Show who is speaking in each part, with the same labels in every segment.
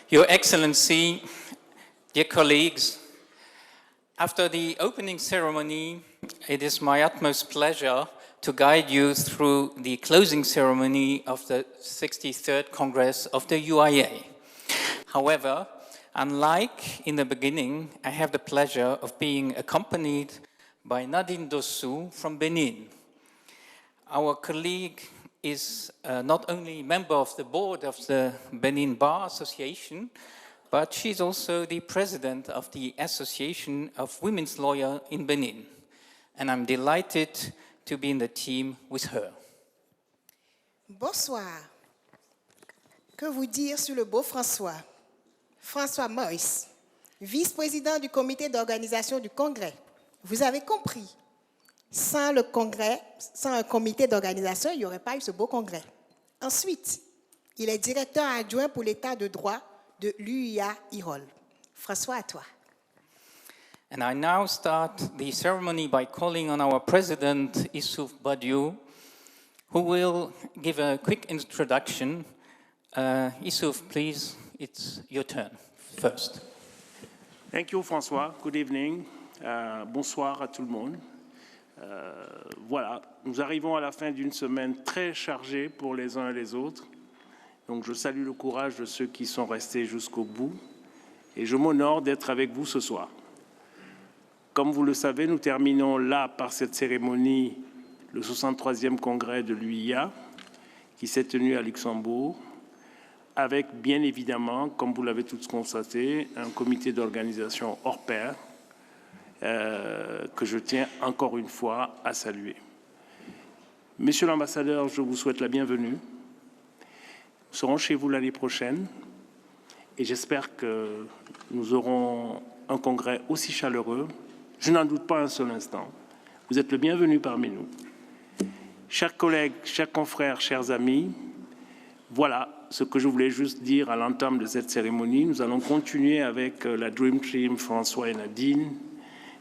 Speaker 1: Your Excellency, dear colleagues, after the opening ceremony, it is my utmost pleasure to guide you through the closing ceremony of the 63rd Congress of the UIA. However, unlike in the beginning, I have the pleasure of being accompanied by Nadine Dossou from Benin. Our colleague is not only member of the board of the Benin Bar Association, but she's also the president of the Association of Women's Lawyers in Benin. And I'm delighted to be in the team with her.
Speaker 2: Bonsoir. Que vous dire sur le beau François? François Moïse, vice-président du comité d'organisation du Congrès. Vous avez compris, sans le Congrès, sans un comité d'organisation, il n'y aurait pas eu ce beau Congrès. Ensuite, il est directeur adjoint pour l'état de droit de l'UIA IROL. François, à toi.
Speaker 1: And I now start the ceremony by calling on our president, Issouf Badiou, who will give a quick introduction. Issouf, please, it's your turn first.
Speaker 3: Thank you, François. Good evening. Bonsoir à tout le monde. Voilà, nous arrivons à la fin d'une semaine très chargée pour les uns et les autres. Donc je salue le courage de ceux qui sont restés jusqu'au bout et je m'honore d'être avec vous ce soir. Comme vous le savez, nous terminons là par cette cérémonie le 63e congrès de l'UIA qui s'est tenu à Luxembourg avec bien évidemment, comme vous l'avez tous constaté, un comité d'organisation hors pair que je tiens encore une fois à saluer. Monsieur l'ambassadeur, je vous souhaite la bienvenue. Nous serons chez vous l'année prochaine et j'espère que nous aurons un congrès aussi chaleureux. Je n'en doute pas un seul instant. Vous êtes le bienvenu parmi nous. Chers collègues, chers confrères, chers amis, voilà ce que je voulais juste dire à l'entame de cette cérémonie. Nous allons continuer avec la Dream Team François et Nadine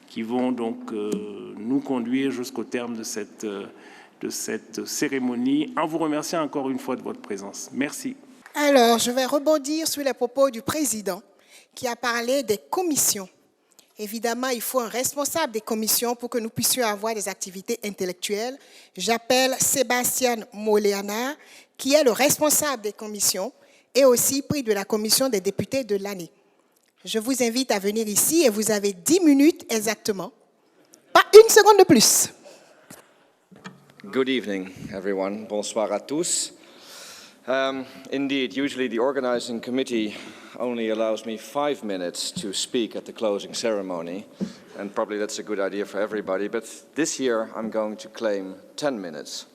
Speaker 3: qui vont donc nous conduire jusqu'au terme de cette cérémonie, en vous remerciant encore une fois de votre présence. Merci.
Speaker 2: Alors, je vais rebondir sur les propos du président qui a parlé des commissions. Évidemment, il faut un responsable des commissions pour que nous puissions avoir des activités intellectuelles. J'appelle Sébastien Moléana, qui est le responsable des commissions et aussi prix de la commission des députés de l'année. Je vous invite à venir ici et vous avez 10 minutes exactement. Pas une seconde de plus.
Speaker 4: Good evening, everyone. Bonsoir à tous. Indeed, usually the organizing committee only allows me 5 minutes to speak at the closing ceremony, and probably that's a good idea for everybody, but this year I'm going to claim 10 minutes.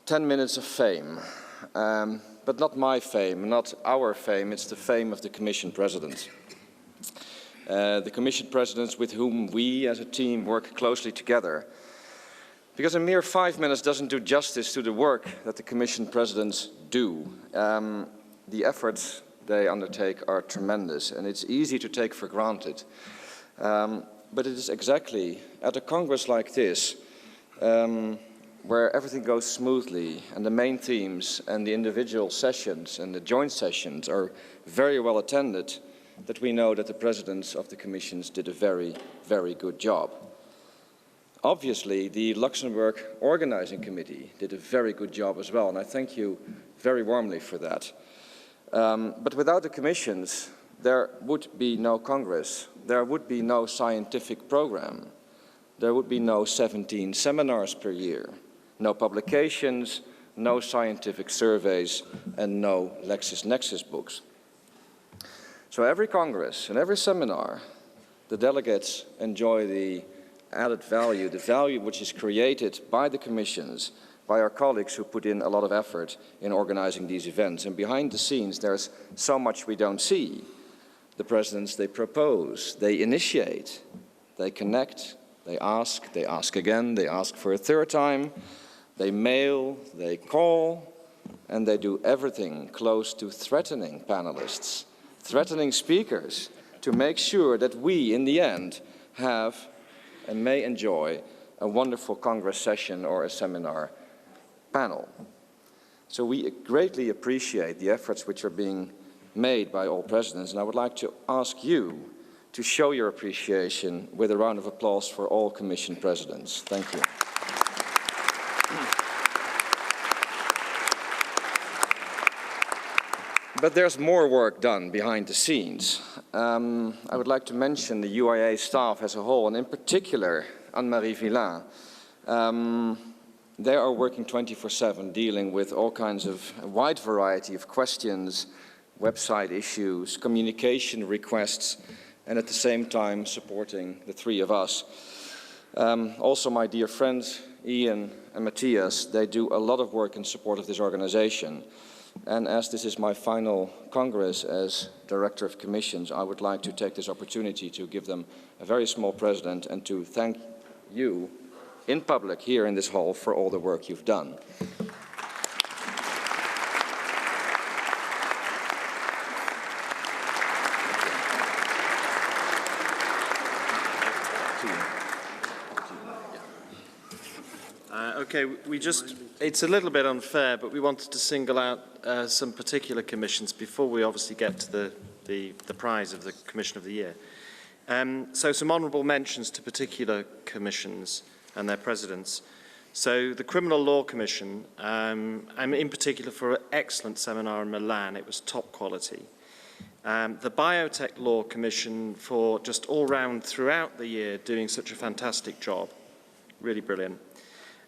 Speaker 4: 10 minutes of fame. But not my fame, not our fame, it's the fame of the Commission President. The Commission Presidents with whom we as a team work closely together. Because a mere 5 minutes doesn't do justice to the work that the Commission Presidents do. The efforts they undertake are tremendous and it's easy to take for granted. But it is exactly at a Congress like this where everything goes smoothly and the main themes and the individual sessions and the joint sessions are very well attended, that we know that the presidents of the commissions did a very, very good job. Obviously, the Luxembourg Organizing Committee did a very good job as well, and I thank you very warmly for that. But without the commissions, there would be no Congress, there would be no scientific program, there would be no 17 seminars per year, no publications, no scientific surveys, and no LexisNexis books. So every Congress and every seminar, the delegates enjoy the added value, the value which is created by the commissions, by our colleagues who put in a lot of effort in organizing these events. And behind the scenes, there's so much we don't see. The presidents, they propose, they initiate, they connect, they ask again, they ask for a third time, they mail, they call, and they do everything close to threatening panelists, threatening speakers, to make sure that we, in the end, have and may enjoy a wonderful Congress session or a seminar panel. So we greatly appreciate the efforts which are being made by all presidents, and I would like to ask you to show your appreciation with a round of applause for all Commission presidents. Thank you. But there's more work done behind the scenes. I would like to mention the UIA staff as a whole, and in particular, Anne-Marie Villain. They are working 24/7, dealing with all kinds of a wide variety of questions, website issues, communication requests, and at the same time supporting the three of us. Also my dear friends, Ian and Matthias, they do a lot of work in support of this organization. And as this is my final Congress as Director of Commissions, I would like to take this opportunity to give them a very small present and to thank you in public here in this hall for all the work you've done.
Speaker 5: Okay, it's a little bit unfair, but we wanted to single out some particular commissions before we obviously get to the prize of the Commission of the Year. So some honourable mentions to particular commissions and their presidents. So the Criminal Law Commission, I'm in particular for an excellent seminar in Milan. It was top quality. The Biotech Law Commission for just all round throughout the year doing such a fantastic job. Really brilliant.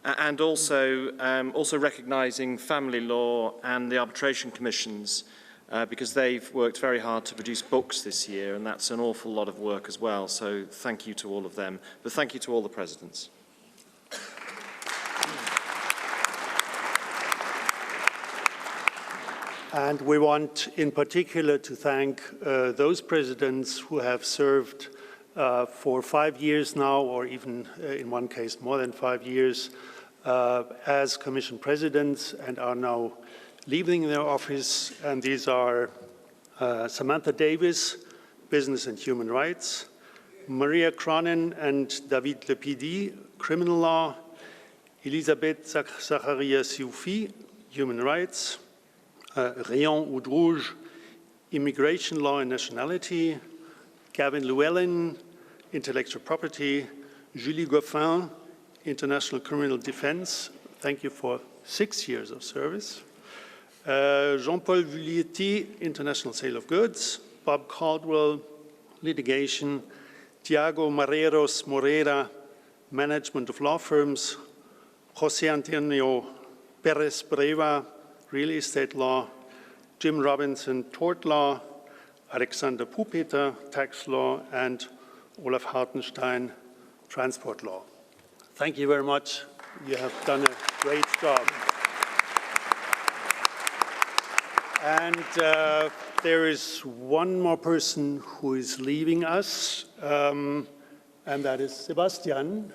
Speaker 5: And also recognising family law and the arbitration commissions because they've worked very hard to produce books this year, and that's an awful lot of work as well. So thank you to all of them, but thank you to all the presidents.
Speaker 6: And we want in particular to thank those presidents who have served for 5 years now, or even in one case more than 5 years, as Commission presidents and are now leaving their office. And these are Samantha Davis, Business and Human Rights, Maria Cronin and David Lepidi, Criminal Law, Elisabeth Zacharia-Sioufi, Human Rights, Rayon Oudrouge, Immigration Law and Nationality, Gavin Llewellyn, Intellectual Property, Julie Goffin, International Criminal Defense. Thank you for 6 years of service. Jean-Paul Vulietti, International Sale of Goods. Bob Caldwell, Litigation. Tiago Marreros Moreira, Management of Law Firms. José Antonio Perez Breva, Real Estate Law. Jim Robinson, Tort Law. Alexander Pupeter, Tax Law, and Olaf Hartenstein, Transport Law. Thank you very much. You have done a great job. And there is one more person who is leaving us, and that is Sebastian.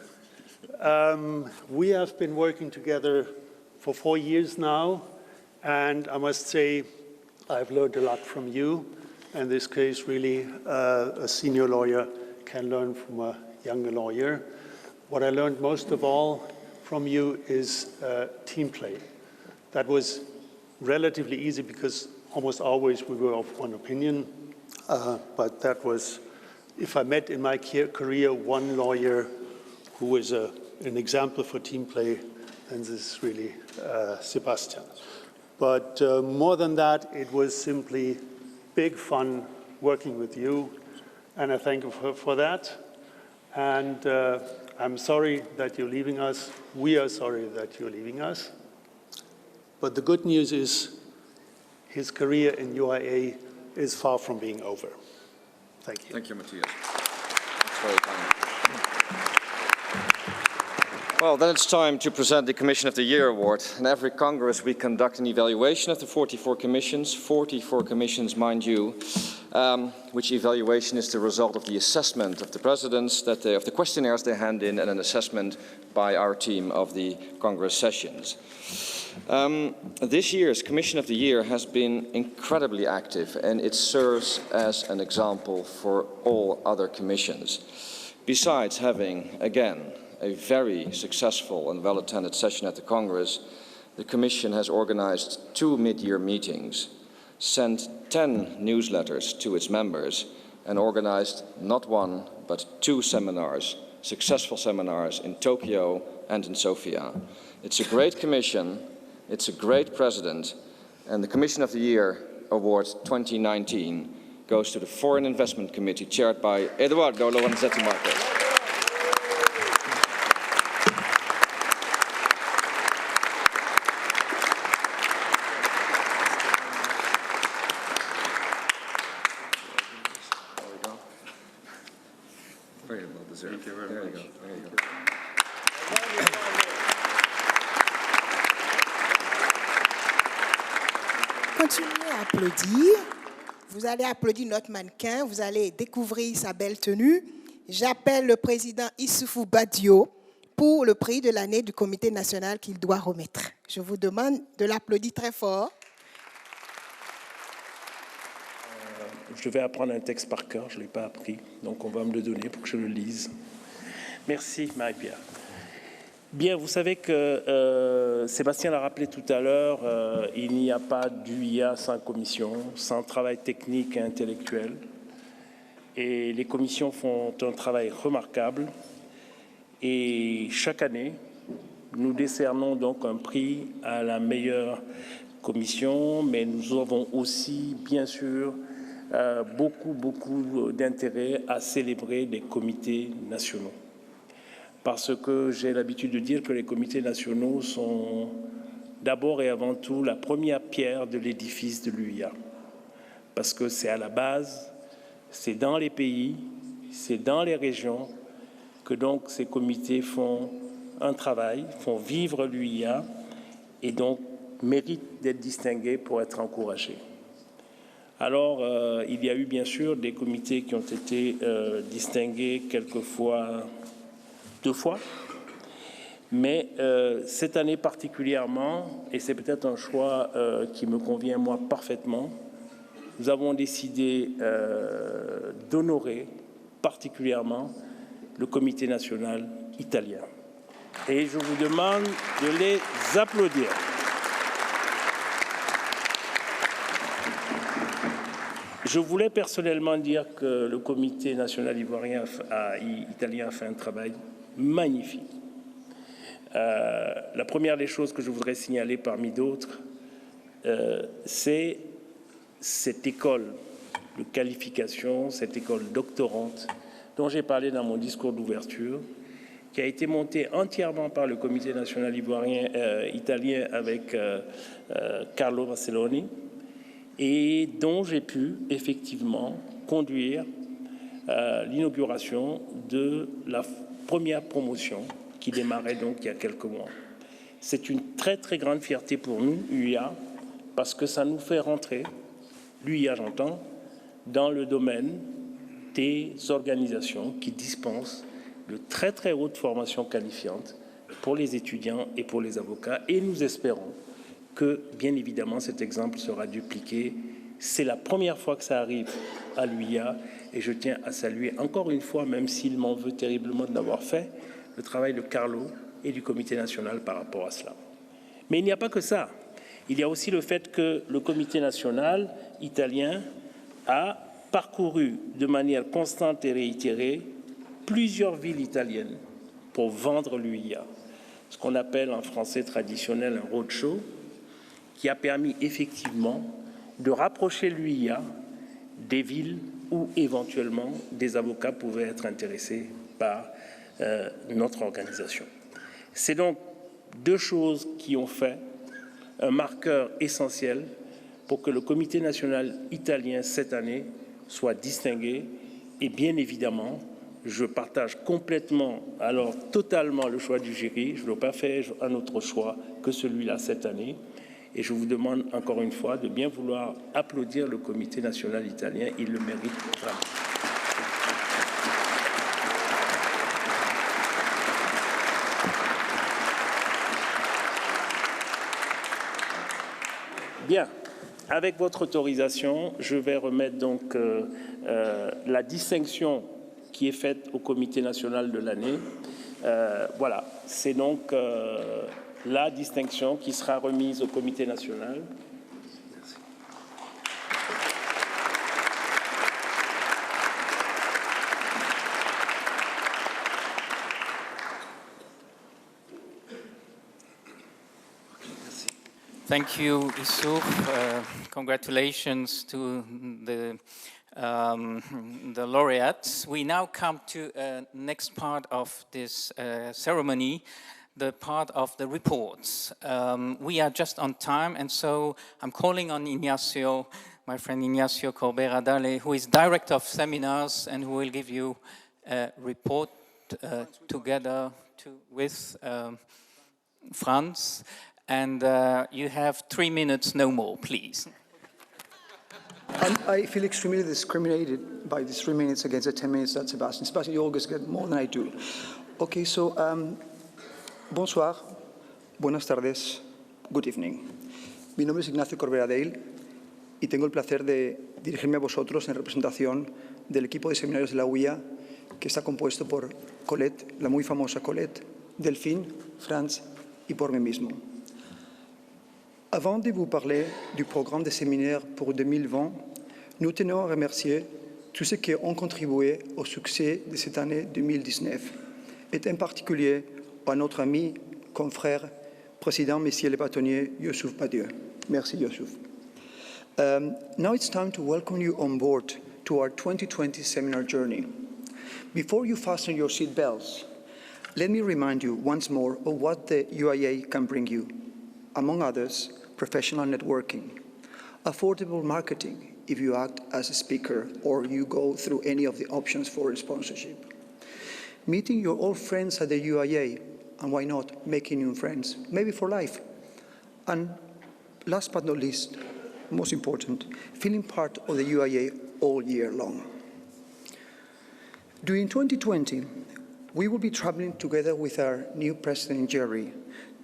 Speaker 6: We have been working together for 4 years now, and I must say I've learned a lot from you. In this case, really, a senior lawyer can learn from a younger lawyer. What I learned most of all from you is team play. That was relatively easy because almost always we were of one opinion. But that was, if I met in my career one lawyer who was an example for team play, then this is really Sebastian. But more than that, it was simply big fun working with you, and I thank you for that. And I'm sorry that you're leaving us. We are sorry that you're leaving us. But the good news is his career in UIA is far from being over. Thank you.
Speaker 4: Thank you, Matthias. That's very kind. Well, then it's time to present the Commission of the Year Award. In every Congress, we conduct an evaluation of the 44 commissions. 44 commissions, mind you, which evaluation is the result of the assessment of the presidents, of the questionnaires they hand in, and an assessment by our team of the Congress sessions. This year's Commission of the Year has been incredibly active, and it serves as an example for all other commissions. Besides having, again, a very successful and well-attended session at the Congress, the Commission has organized 2 mid-year meetings. sent 10 newsletters to its members, and organized not one, but 2 seminars, successful seminars in Tokyo and in Sofia. It's a great commission, it's a great president, and the Commission of the Year Award 2019 goes to the Foreign Investment Committee, chaired by Eduardo Lorenzetti Marquez. Very well deserved. Thank you very much. There you go.
Speaker 2: Continuez à applaudir. Vous allez applaudir notre mannequin, vous allez découvrir sa belle tenue. J'appelle le président Issoufou Badio pour le prix de l'année du comité national qu'il doit remettre. Je vous demande de l'applaudir très fort.
Speaker 3: Je vais apprendre un texte par cœur, je ne l'ai pas appris, donc on va me le donner pour que je le lise. Merci Marie-Pierre. Bien, vous savez que Sébastien l'a rappelé tout à l'heure, il n'y a pas d'UIA sans commission, sans travail technique et intellectuel. Et les commissions font un travail remarquable. Et chaque année, nous décernons donc un prix à la meilleure commission, mais nous avons aussi, bien sûr, beaucoup d'intérêt à célébrer des comités nationaux. Parce que j'ai l'habitude de dire que les comités nationaux sont d'abord et avant tout la première pierre de l'édifice de l'UIA. Parce que c'est à la base, c'est dans les pays, c'est dans les régions que donc ces comités font un travail, font vivre l'UIA et donc méritent d'être distingués pour être encouragés. Alors, il y a eu bien sûr des comités qui ont été distingués quelquefois 2 fois, mais cette année particulièrement, et c'est peut-être un choix qui me convient moi parfaitement, nous avons décidé d'honorer particulièrement le comité national italien. Et je vous demande de les applaudir. Je voulais personnellement dire que le comité national italien a fait un travail magnifique. La première des choses que je voudrais signaler parmi d'autres, c'est cette école de qualification, cette école doctorante dont j'ai parlé dans mon discours d'ouverture, qui a été montée entièrement par le comité national italien avec Carlo Vasselloni, et dont j'ai pu effectivement conduire l'inauguration de la première promotion qui démarrait donc il y a quelques mois. C'est une très grande fierté pour nous, UIA, parce que ça nous fait rentrer, l'UIA j'entends, dans le domaine des organisations qui dispensent de très haute formation qualifiante pour les étudiants et pour les avocats, et nous espérons que, bien évidemment, cet exemple sera dupliqué. C'est la première fois que ça arrive à l'UIA et je tiens à saluer encore une fois, même s'il m'en veut terriblement de l'avoir fait, le travail de Carlo et du comité national par rapport à cela. Mais il n'y a pas que ça. Il y a aussi le fait que le comité national italien a parcouru de manière constante et réitérée plusieurs villes italiennes pour vendre l'UIA. Ce qu'on appelle en français traditionnel un roadshow, qui a permis effectivement de rapprocher l'UIA des villes où éventuellement des avocats pouvaient être intéressés par notre organisation. C'est donc 2 choses qui ont fait un marqueur essentiel pour que le comité national italien cette année soit distingué. Et bien évidemment, je partage complètement, alors totalement le choix du jury. Je n'ai pas fait un autre choix que celui-là cette année. Et je vous demande encore une fois de bien vouloir applaudir le comité national italien. Il le mérite vraiment. Bien. Avec votre autorisation, je vais remettre donc la distinction qui est faite au comité national de l'année. Voilà, c'est donc la distinction qui sera remise au comité national.
Speaker 1: Thank you, Issouf. Congratulations to the laureates. We now come to next part of this ceremony, the part of the reports. We are just on time, and so I'm calling on Ignacio, my friend Ignacio Corbera-Dale, who is Director of Seminars and who will give you a report together with Franz. And you have 3 minutes, no more, please.
Speaker 7: I feel extremely discriminated by these 3 minutes against the 10 minutes that Sebastian. Sebastian, you always get more than I do. Okay, so bonsoir, buenas tardes, good evening. Mi nombre es Ignacio Corbera-Dale y tengo el placer de dirigirme a vosotros en representación del equipo de seminarios de la UIA, que está compuesto por Colette, la muy famosa Colette, Delphine, Franz y por mí mismo. Avant de vous parler du programme des séminaires pour 2020, nous tenons à remercier tous ceux qui ont contribué au succès de cette année 2019, et en particulier à notre ami, confrère, président, Monsieur le bâtonnier, Youssouf Badiou. Merci, Youssouf. Now it's time to welcome you on board to our 2020 seminar journey. Before you fasten your seat belts, let me remind you once more of what the UIA can bring you. Among others, professional networking, affordable marketing if you act as a speaker or you go through any of the options for sponsorship, meeting your old friends at the UIA, and why not making new friends, maybe for life, and last but not least, most important, feeling part of the UIA all year long. During 2020, we will be traveling together with our new president, Jerry,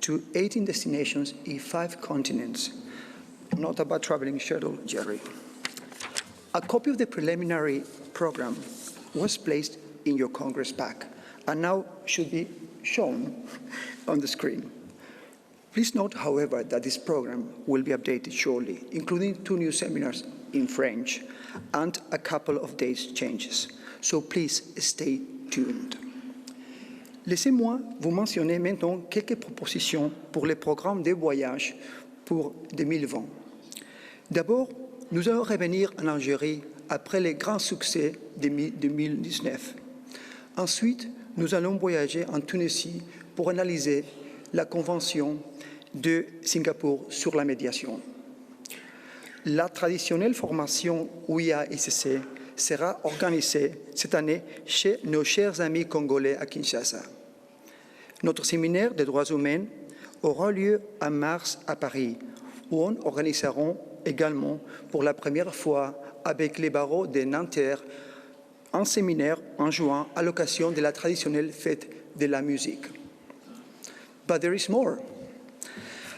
Speaker 7: to 18 destinations in 5 continents. Not a bad traveling schedule, Jerry. A copy of the preliminary program was placed in your Congress pack and now should be shown on the screen. Please note, however, that this program will be updated shortly, including 2 new seminars in French and a couple of dates changes. So please stay tuned. Laissez-moi vous mentionner maintenant quelques propositions pour les programmes de voyage pour 2020. D'abord, nous allons revenir en Algérie après les grands succès de 2019. Ensuite, nous allons voyager en Tunisie pour analyser la Convention de Singapour sur la médiation. La traditionnelle formation UIA-ICC sera organisée cette année chez nos chers amis congolais à Kinshasa. Notre séminaire des droits humains aura lieu en mars à Paris, où on organisera également pour la première fois avec les barreaux de Nanterre un séminaire en juin à l'occasion de la traditionnelle fête de la musique. But there is more.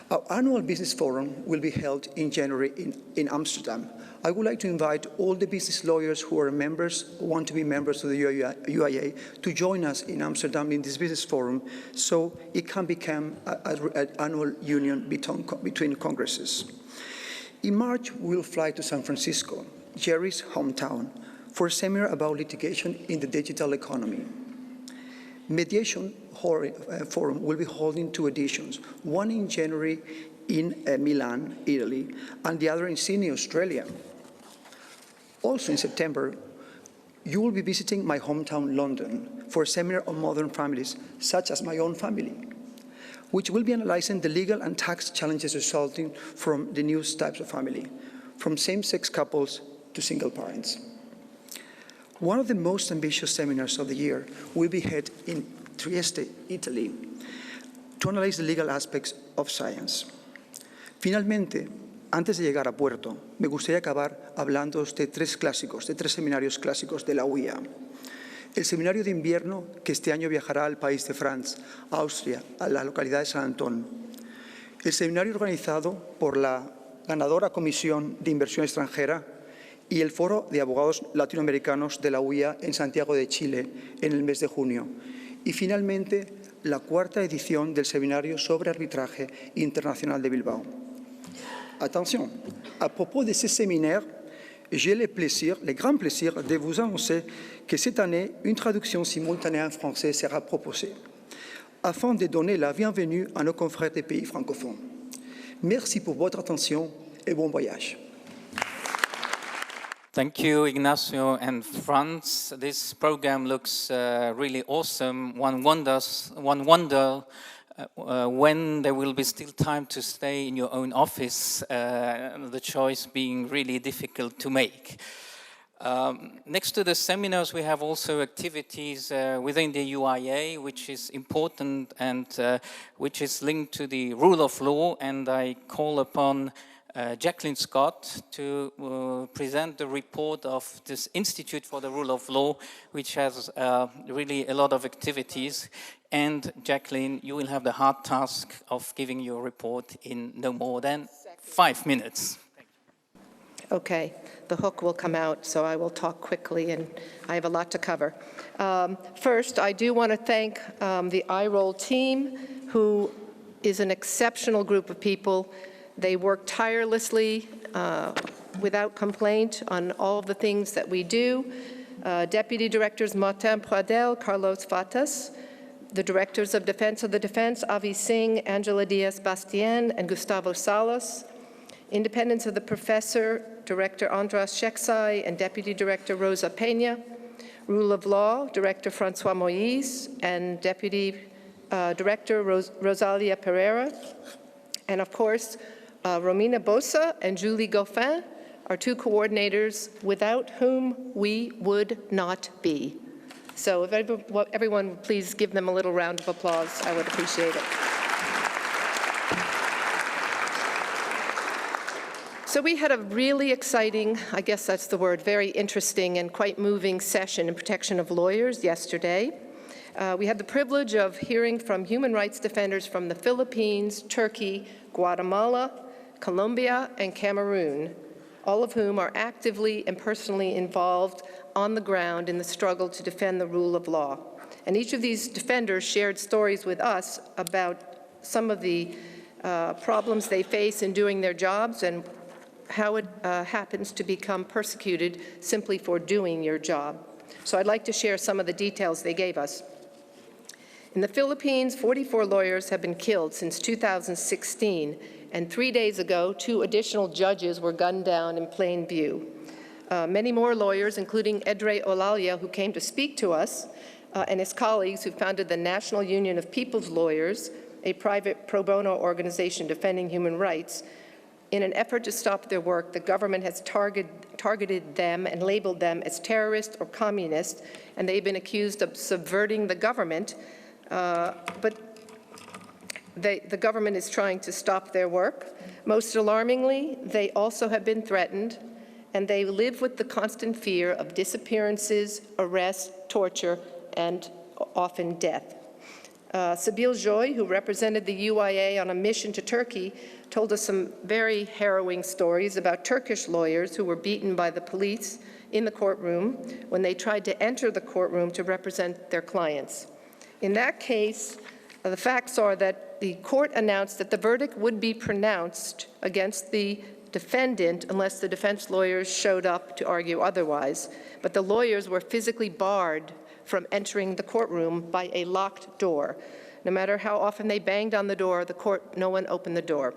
Speaker 7: Our annual business forum will be held in January in Amsterdam. I would like to invite all the business lawyers who are members, who want to be members of the UIA, to join us in Amsterdam in this business forum so it can become an annual union between congresses. In March, we will fly to San Francisco, Jerry's hometown, for a seminar about litigation in the digital economy. Mediation Forum will be holding 2 editions, one in January in Milan, Italy, and the other in Sydney, Australia. Also in September, you will be visiting my hometown, London, for a seminar on modern families, such as my own family, which will be analyzing the legal and tax challenges resulting from the new types of family, from same-sex couples to single parents. One of the most ambitious seminars of the year will be held in Trieste, Italy, to analyze the legal aspects of science. Finalmente, antes de llegar a puerto, me gustaría acabar hablando de 3 clásicos, de 3 seminarios clásicos de la UIA. El seminario de invierno, que este año viajará al país de Francia, Austria, a la localidad de San Antón. El seminario organizado por la ganadora Comisión de Inversión Extranjera y el Foro de Abogados Latinoamericanos de la UIA en Santiago de Chile en el mes de junio. Y finalmente, la 4ª edición del Seminario sobre Arbitraje Internacional de Bilbao. Attention, à propos de ce séminaire, j'ai le grand plaisir de vous annoncer que cette année, une traduction simultanée en français sera proposée, afin de donner la bienvenue à nos confrères des pays francophones. Merci pour votre attention et bon voyage.
Speaker 1: Thank you, Ignacio and Franz. This program looks really awesome. One wonders when there will be still time to stay in your own office, the choice being really difficult to make. Next to the seminars, we have also activities within the UIA, which is important and which is linked to the rule of law, and I call upon Jacqueline Scott to present the report of this Institute for the Rule of Law, which has really a lot of activities. And Jacqueline, you will have the hard task of giving your report in no more than 5 minutes.
Speaker 8: Okay, the hook will come out, so I will talk quickly, and I have a lot to cover. First, I do want to thank the iRoll team, who is an exceptional group of people. They work tirelessly, without complaint, on all of the things that we do. Deputy Directors Martin Pradel, Carlos Fatas, the Directors of the Defense, Avi Singh, Angela Diaz-Bastien, and Gustavo Salas. Independents of the Professor, Director Andras Sheksai, and Deputy Director Rosa Peña. Rule of Law, Director Francois Moïse, and Deputy Director Rosalia Pereira. And of course, Romina Bosa and Julie Goffin are two coordinators without whom we would not be. So if everyone would please give them a little round of applause, I would appreciate it. So we had a really exciting, I guess that's the word, very interesting and quite moving session in protection of lawyers yesterday. We had the privilege of hearing from human rights defenders from the Philippines, Turkey, Guatemala, Colombia, and Cameroon, all of whom are actively and personally involved on the ground in the struggle to defend the rule of law. And each of these defenders shared stories with us about some of the problems they face in doing their jobs and how it happens to become persecuted simply for doing your job. So I'd like to share some of the details they gave us. In the Philippines, 44 lawyers have been killed since 2016, and 3 days ago, 2 additional judges were gunned down in plain view. Many more lawyers, including Edre Olalia, who came to speak to us, and his colleagues who founded the National Union of People's Lawyers, a private pro bono organization defending human rights. In an effort to stop their work, the government has targeted them and labeled them as terrorists or communists, and they've been accused of subverting the government. But the government is trying to stop their work. Most alarmingly, they also have been threatened, and they live with the constant fear of disappearances, arrest, torture, and often death. Sabile Joy, who represented the UIA on a mission to Turkey, told us some very harrowing stories about Turkish lawyers who were beaten by the police in the courtroom when they tried to enter the courtroom to represent their clients. In that case, the facts are that the court announced that the verdict would be pronounced against the defendant unless the defense lawyers showed up to argue otherwise. But the lawyers were physically barred from entering the courtroom by a locked door. No matter how often they banged on the door, no one opened the door.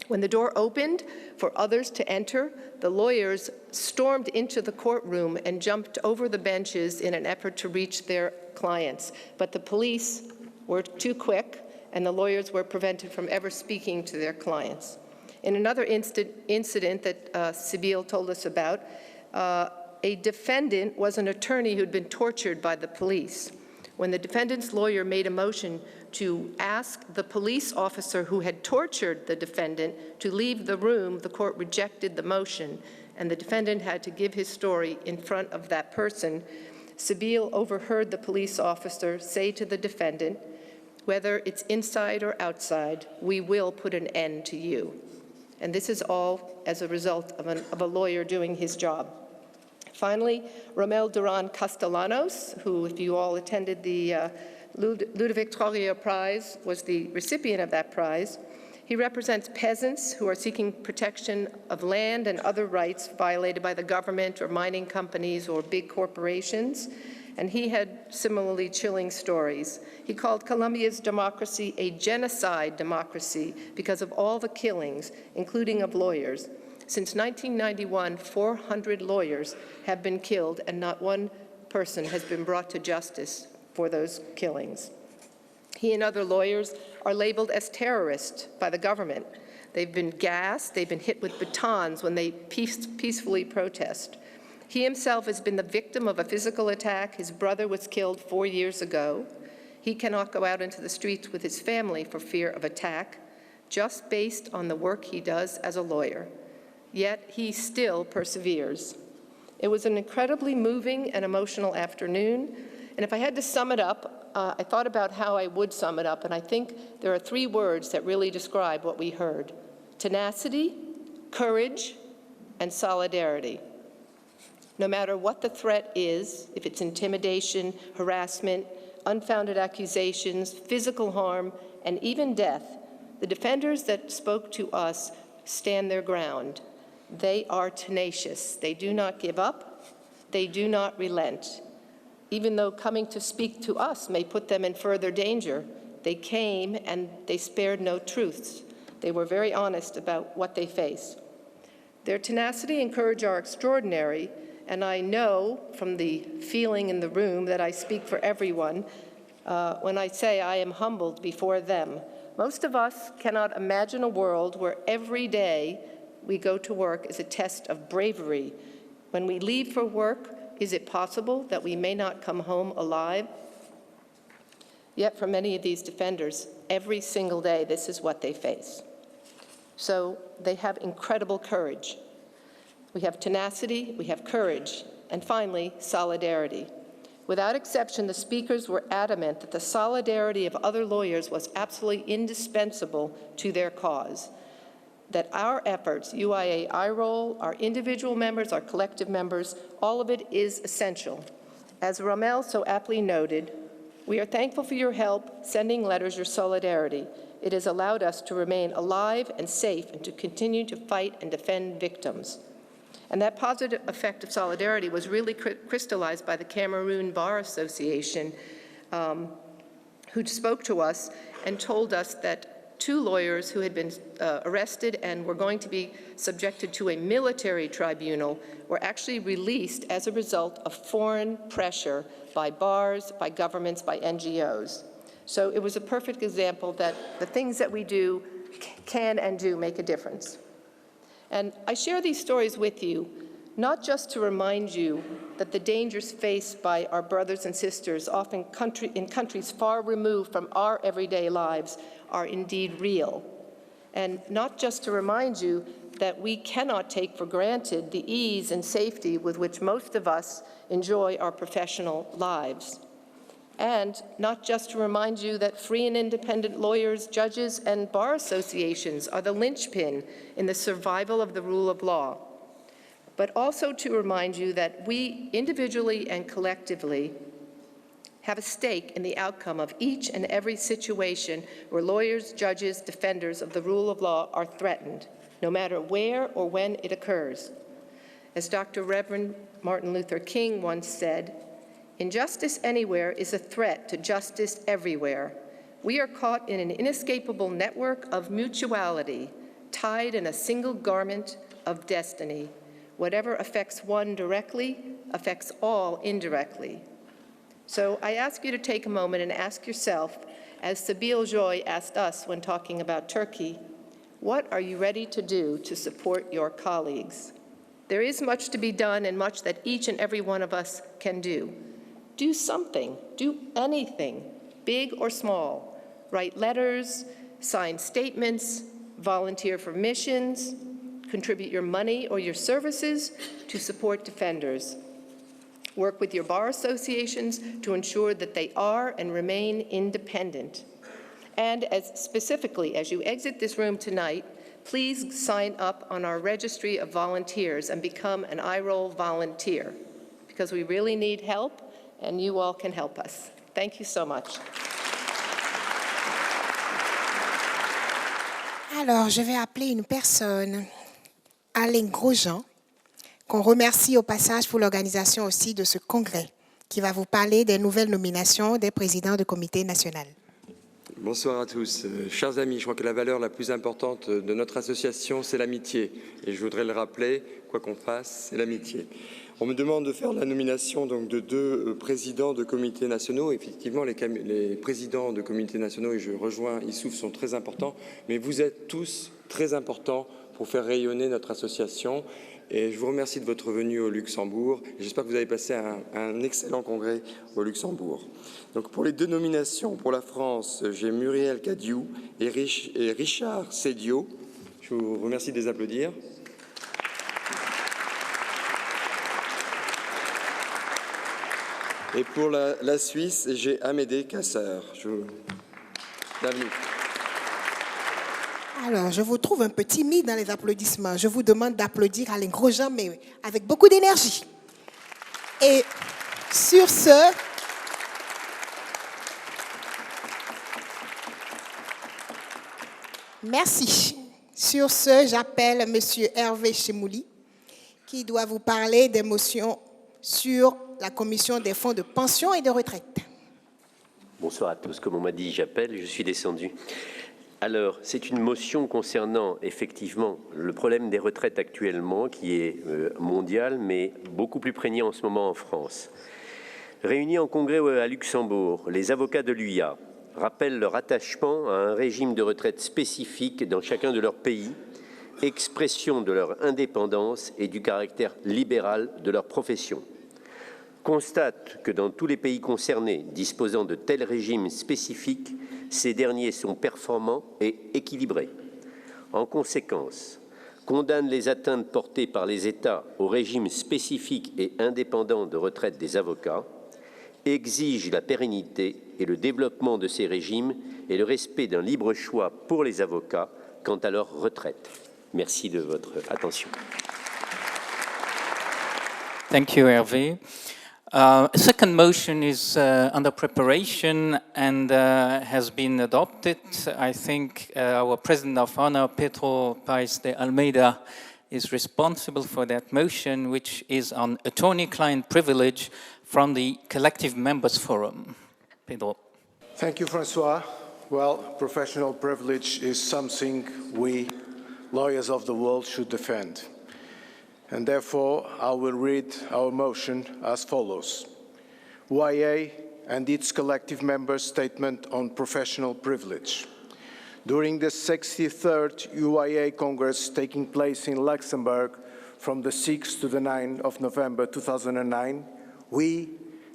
Speaker 8: When the door opened for others to enter, the lawyers stormed into the courtroom and jumped over the benches in an effort to reach their clients. But the police were too quick, and the lawyers were prevented from ever speaking to their clients. In another incident that Sabile told us about, a defendant was an attorney who'd been tortured by the police. When the defendant's lawyer made a motion to ask the police officer who had tortured the defendant to leave the room, the court rejected the motion, and the defendant had to give his story in front of that person. Sabile overheard the police officer say to the defendant, "Whether it's inside or outside, we will put an end to you." And this is all as a result of a lawyer doing his job. Finally, Romel Duran Castellanos, who, if you all attended the Ludovic Trarier Prize, was the recipient of that prize. He represents peasants who are seeking protection of land and other rights violated by the government or mining companies or big corporations. And he had similarly chilling stories. He called Colombia's democracy a genocide democracy because of all the killings, including of lawyers. Since 1991, 400 lawyers have been killed, and not one person has been brought to justice for those killings. He and other lawyers are labeled as terrorists by the government. They've been gassed, they've been hit with batons when they peacefully protest. He himself has been the victim of a physical attack. His brother was killed 4 years ago. He cannot go out into the streets with his family for fear of attack, just based on the work he does as a lawyer. Yet he still perseveres. It was an incredibly moving and emotional afternoon, and if I had to sum it up, I thought about how I would sum it up, and I think there are 3 words that really describe what we heard: tenacity, courage, and solidarity. No matter what the threat is, if it's intimidation, harassment, unfounded accusations, physical harm, and even death, the defenders that spoke to us stand their ground. They are tenacious. They do not give up. They do not relent. Even though coming to speak to us may put them in further danger, they came and they spared no truths. They were very honest about what they face. Their tenacity and courage are extraordinary, and I know from the feeling in the room that I speak for everyone when I say I am humbled before them. Most of us cannot imagine a world where every day we go to work is a test of bravery. When we leave for work, is it possible that we may not come home alive? Yet for many of these defenders, every single day, this is what they face. So they have incredible courage. We have tenacity, we have courage, and finally, solidarity. Without exception, the speakers were adamant that the solidarity of other lawyers was absolutely indispensable to their cause, that our efforts, UIA IROL, our individual members, our collective members, all of it is essential. As Rommel so aptly noted, we are thankful for your help sending letters your solidarity. It has allowed us to remain alive and safe and to continue to fight and defend victims. And that positive effect of solidarity was really crystallized by the Cameroon Bar Association, who spoke to us and told us that 2 lawyers who had been arrested and were going to be subjected to a military tribunal were actually released as a result of foreign pressure by bars, by governments, by NGOs. So it was a perfect example that the things that we do can and do make a difference. And I share these stories with you, not just to remind you that the dangers faced by our brothers and sisters, often in countries far removed from our everyday lives, are indeed real. And not just to remind you that we cannot take for granted the ease and safety with which most of us enjoy our professional lives. And not just to remind you that free and independent lawyers, judges, and bar associations are the linchpin in the survival of the rule of law, but also to remind you that we individually and collectively have a stake in the outcome of each and every situation where lawyers, judges, defenders of the rule of law are threatened, no matter where or when it occurs. As Dr. Reverend Martin Luther King once said, "Injustice anywhere is a threat to justice everywhere. We are caught in an inescapable network of mutuality, tied in a single garment of destiny. Whatever affects one directly affects all indirectly." So I ask you to take a moment and ask yourself, as Sabine Joy asked us when talking about Turkey, what are you ready to do to support your colleagues? There is much to be done and much that each and every one of us can do. Do something, do anything, big or small. Write letters, sign statements, volunteer for missions, contribute your money or your services to support defenders. Work with your bar associations to ensure that they are and remain independent. And specifically, as you exit this room tonight, please sign up on our registry of volunteers and become an IROL volunteer, because we really need help, and you all can help us. Thank you so much.
Speaker 2: Alors, je vais appeler une personne, Alain Grosjean, qu'on remercie au passage pour l'organisation aussi de ce congrès, qui va vous parler des nouvelles nominations des présidents du comité national.
Speaker 9: Bonsoir à tous. Chers amis, je crois que la valeur la plus importante de notre association, c'est l'amitié. Et je voudrais le rappeler, quoi qu'on fasse, c'est l'amitié. On me demande de faire la nomination donc, de 2 présidents de comités nationaux. Effectivement, les présidents de comités nationaux, et je rejoins Issouf, sont très importants. Mais vous êtes tous très importants pour faire rayonner notre association. Et je vous remercie de votre venue au Luxembourg. J'espère que vous avez passé un excellent congrès au Luxembourg. Donc pour les 2 nominations pour la France, j'ai Muriel Cadiou et Richard Sédio. Je vous remercie de les applaudir. Et pour la Suisse, j'ai Amédée Casseur. Bienvenue.
Speaker 2: Alors, je vous trouve un peu timide dans les applaudissements. Je vous demande d'applaudir Alain Grosjean, mais avec beaucoup d'énergie. Et sur ce, merci. Sur ce, j'appelle M. Hervé Chemouli, qui doit vous parler des motions sur la commission des fonds de pension et de retraite.
Speaker 10: Bonsoir à tous. Comme on m'a dit, j'appelle, je suis descendu. Alors, c'est une motion concernant effectivement le problème des retraites actuellement, qui est mondial, mais beaucoup plus prégnant en ce moment en France. Réunis en congrès à Luxembourg, les avocats de l'UIA rappellent leur attachement à un régime de retraite spécifique dans chacun de leurs pays, expression de leur indépendance et du caractère libéral de leur profession. Constate que dans tous les pays concernés disposant de tels régimes spécifiques, ces derniers sont performants et équilibrés. En conséquence, condamne les atteintes portées par les États au régime spécifique et indépendant de retraite des avocats, exige la pérennité et le développement de ces régimes et le respect d'un libre choix pour les avocats quant à leur retraite. Merci de votre attention.
Speaker 1: Thank you, Hervé. A second motion is under preparation and has been adopted. I think our President of Honor, Pedro Paes de Almeida, is responsible for that motion, which is on attorney-client privilege from the Collective Members Forum. Pedro.
Speaker 11: Thank you, Francois. Well, professional privilege is something we, lawyers of the world, should defend. And therefore, I will read our motion as follows. UIA and its collective members' statement on professional privilege. During the 63rd UIA Congress taking place in Luxembourg from the 6th to the 9th of November 2009, we,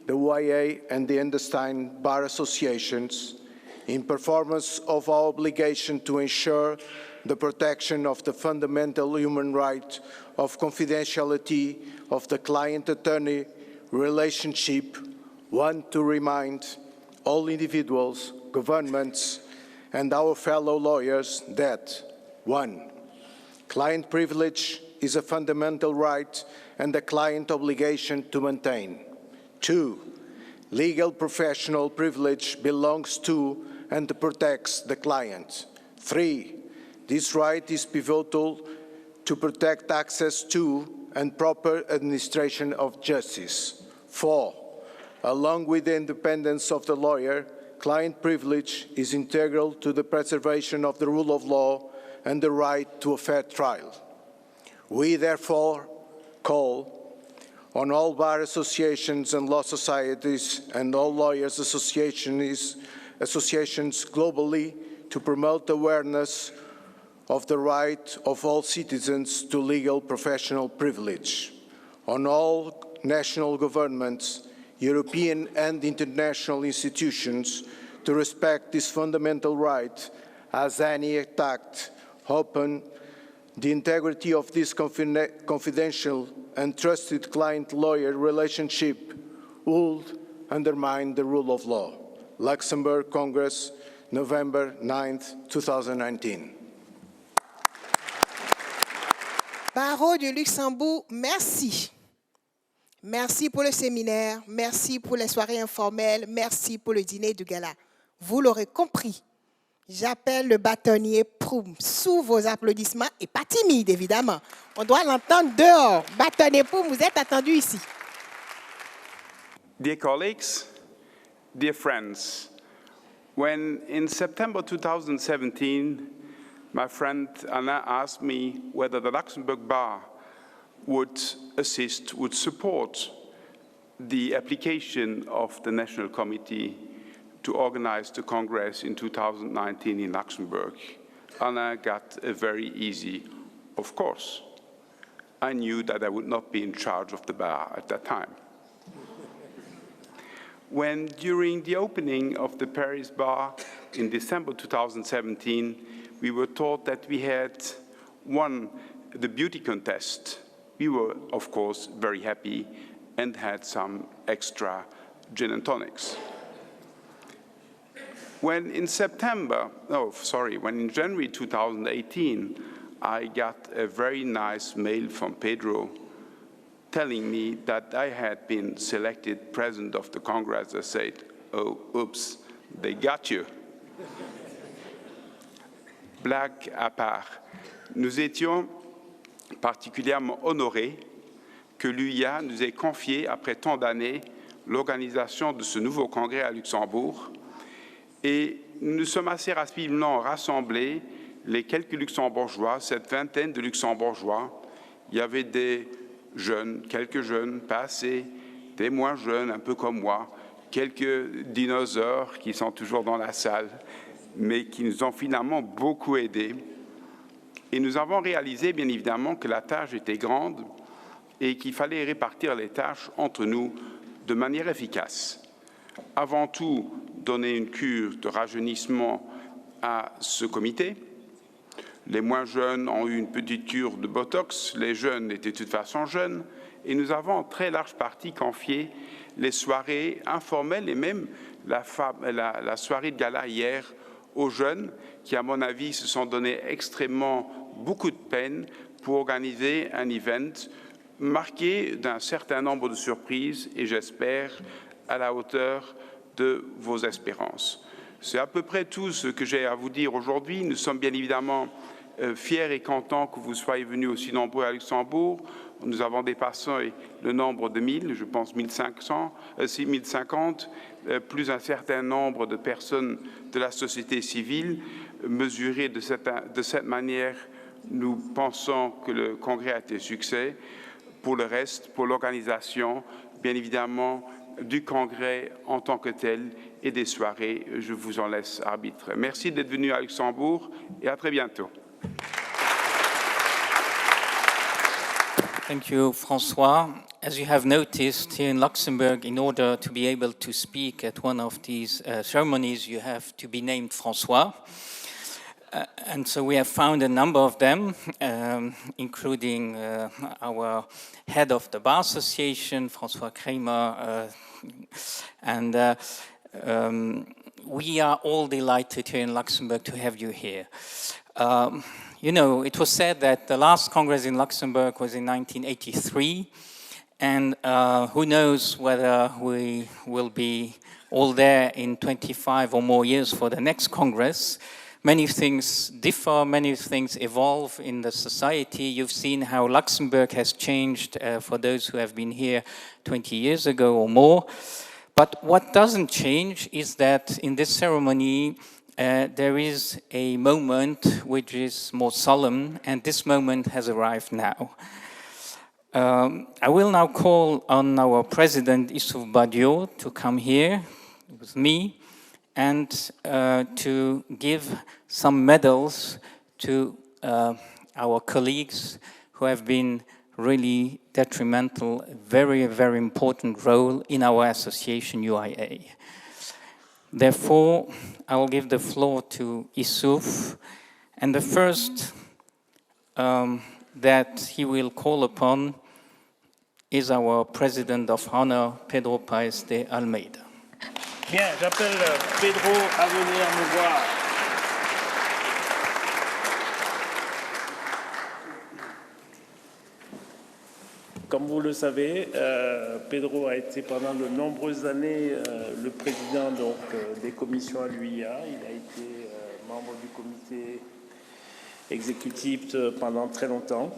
Speaker 11: the UIA and the Understein Bar Associations, in performance of our obligation to ensure the protection of the fundamental human right of confidentiality of the client-attorney relationship, want to remind all individuals, governments, and our fellow lawyers that 1. Client privilege is a fundamental right and a client obligation to maintain. 2. Legal professional privilege belongs to and protects the client. 3. This right is pivotal to protect access to and proper administration of justice. 4. Along with the independence of the lawyer, client privilege is integral to the preservation of the rule of law and the right to a fair trial. We therefore call on all bar associations and law societies and all lawyers associations globally to promote awareness of the right of all citizens to legal professional privilege. On all national governments, European and international institutions to respect this fundamental right as any attack upon the integrity of this confidential and trusted client-lawyer relationship would undermine the rule of law. Luxembourg Congress, November 9th, 2019.
Speaker 2: Barreau du Luxembourg, merci. Merci pour le séminaire, merci pour les soirées informelles, merci pour le dîner du gala. Vous l'aurez compris, J'appelle le bâtonnier Proum sous vos applaudissements et pas timide, évidemment. On doit l'entendre dehors. Bâtonnier Proum, vous êtes attendu ici.
Speaker 12: Dear colleagues, dear friends, when in September 2017, my friend Anna asked me whether the Luxembourg Bar would assist, would support the application of the National Committee to organize the Congress in 2019 in Luxembourg, Anna got a very easy, of course. I knew that I would not be in charge of the bar at that time. When during the opening of the Paris bar in December 2017, we were told that we had won the beauty contest, we were, of course, very happy and had some extra gin and tonics. When in January 2018, I got a very nice mail from Pedro telling me that I had been selected president of the Congress, I said, oh, oops, they got you. Blague à part, nous étions particulièrement honorés que l'UIA nous ait confié, après tant d'années, l'organisation de ce nouveau congrès à Luxembourg. Et nous sommes assez rapidement rassemblés, les quelques luxembourgeois, cette vingtaine de luxembourgeois. Il y avait des jeunes, quelques jeunes, pas assez, des moins jeunes, un peu comme moi, quelques dinosaures qui sont toujours dans la salle, mais qui nous ont finalement beaucoup aidés. Et nous avons réalisé, bien évidemment, que la tâche était grande et qu'il fallait répartir les tâches entre nous de manière efficace. Avant tout, donner une cure de rajeunissement à ce comité. Les moins jeunes ont eu une petite cure de Botox, les jeunes étaient de toute façon jeunes, et nous avons en très large partie confié les soirées informelles et même la soirée de gala hier aux jeunes qui, à mon avis, se sont donné extrêmement beaucoup de peine pour organiser un event marqué d'un certain nombre de surprises et, j'espère, à la hauteur de vos espérances. C'est à peu près tout ce que j'ai à vous dire aujourd'hui. Nous sommes bien évidemment fiers et contents que vous soyez venus aussi nombreux à Luxembourg. Nous avons dépassé le nombre de 1000, je pense 1050, plus un certain nombre de personnes de la société civile. Mesuré de cette manière, nous pensons que le congrès a été succès. Pour le reste, pour l'organisation, bien évidemment, du congrès en tant que tel et des soirées, je vous en laisse arbitre. Merci d'être venu à Luxembourg et à très bientôt.
Speaker 1: Thank you, François. As you have noticed, here in Luxembourg, in order to be able to speak at one of these ceremonies, you have to be named François. And so we have found a number of them, including our head of the Bar Association, François Kramer, and we are all delighted here in Luxembourg to have you here. You know, it was said that the last Congress in Luxembourg was in 1983, and who knows whether we will be all there in 25 or more years for the next Congress. Many things differ, many things evolve in the society. You've seen how Luxembourg has changed for those who have been here 20 years ago or more. But what doesn't change is that in this ceremony, there is a moment which is more solemn, and this moment has arrived now. I will now call on our President, Issouf Badiou, to come here with me and to give some medals to our colleagues who have been really detrimental, very, very important role in our association UIA. Therefore, I will give the floor to Issouf, and the first that he will call upon is our President of Honor, Pedro Paez de Almeida.
Speaker 3: Bien, j'appelle Pedro à venir me voir. Comme vous le savez, Pedro a été pendant de nombreuses années le président des commissions à l'UIA. Il a été membre membre du comité exécutif pendant très longtemps.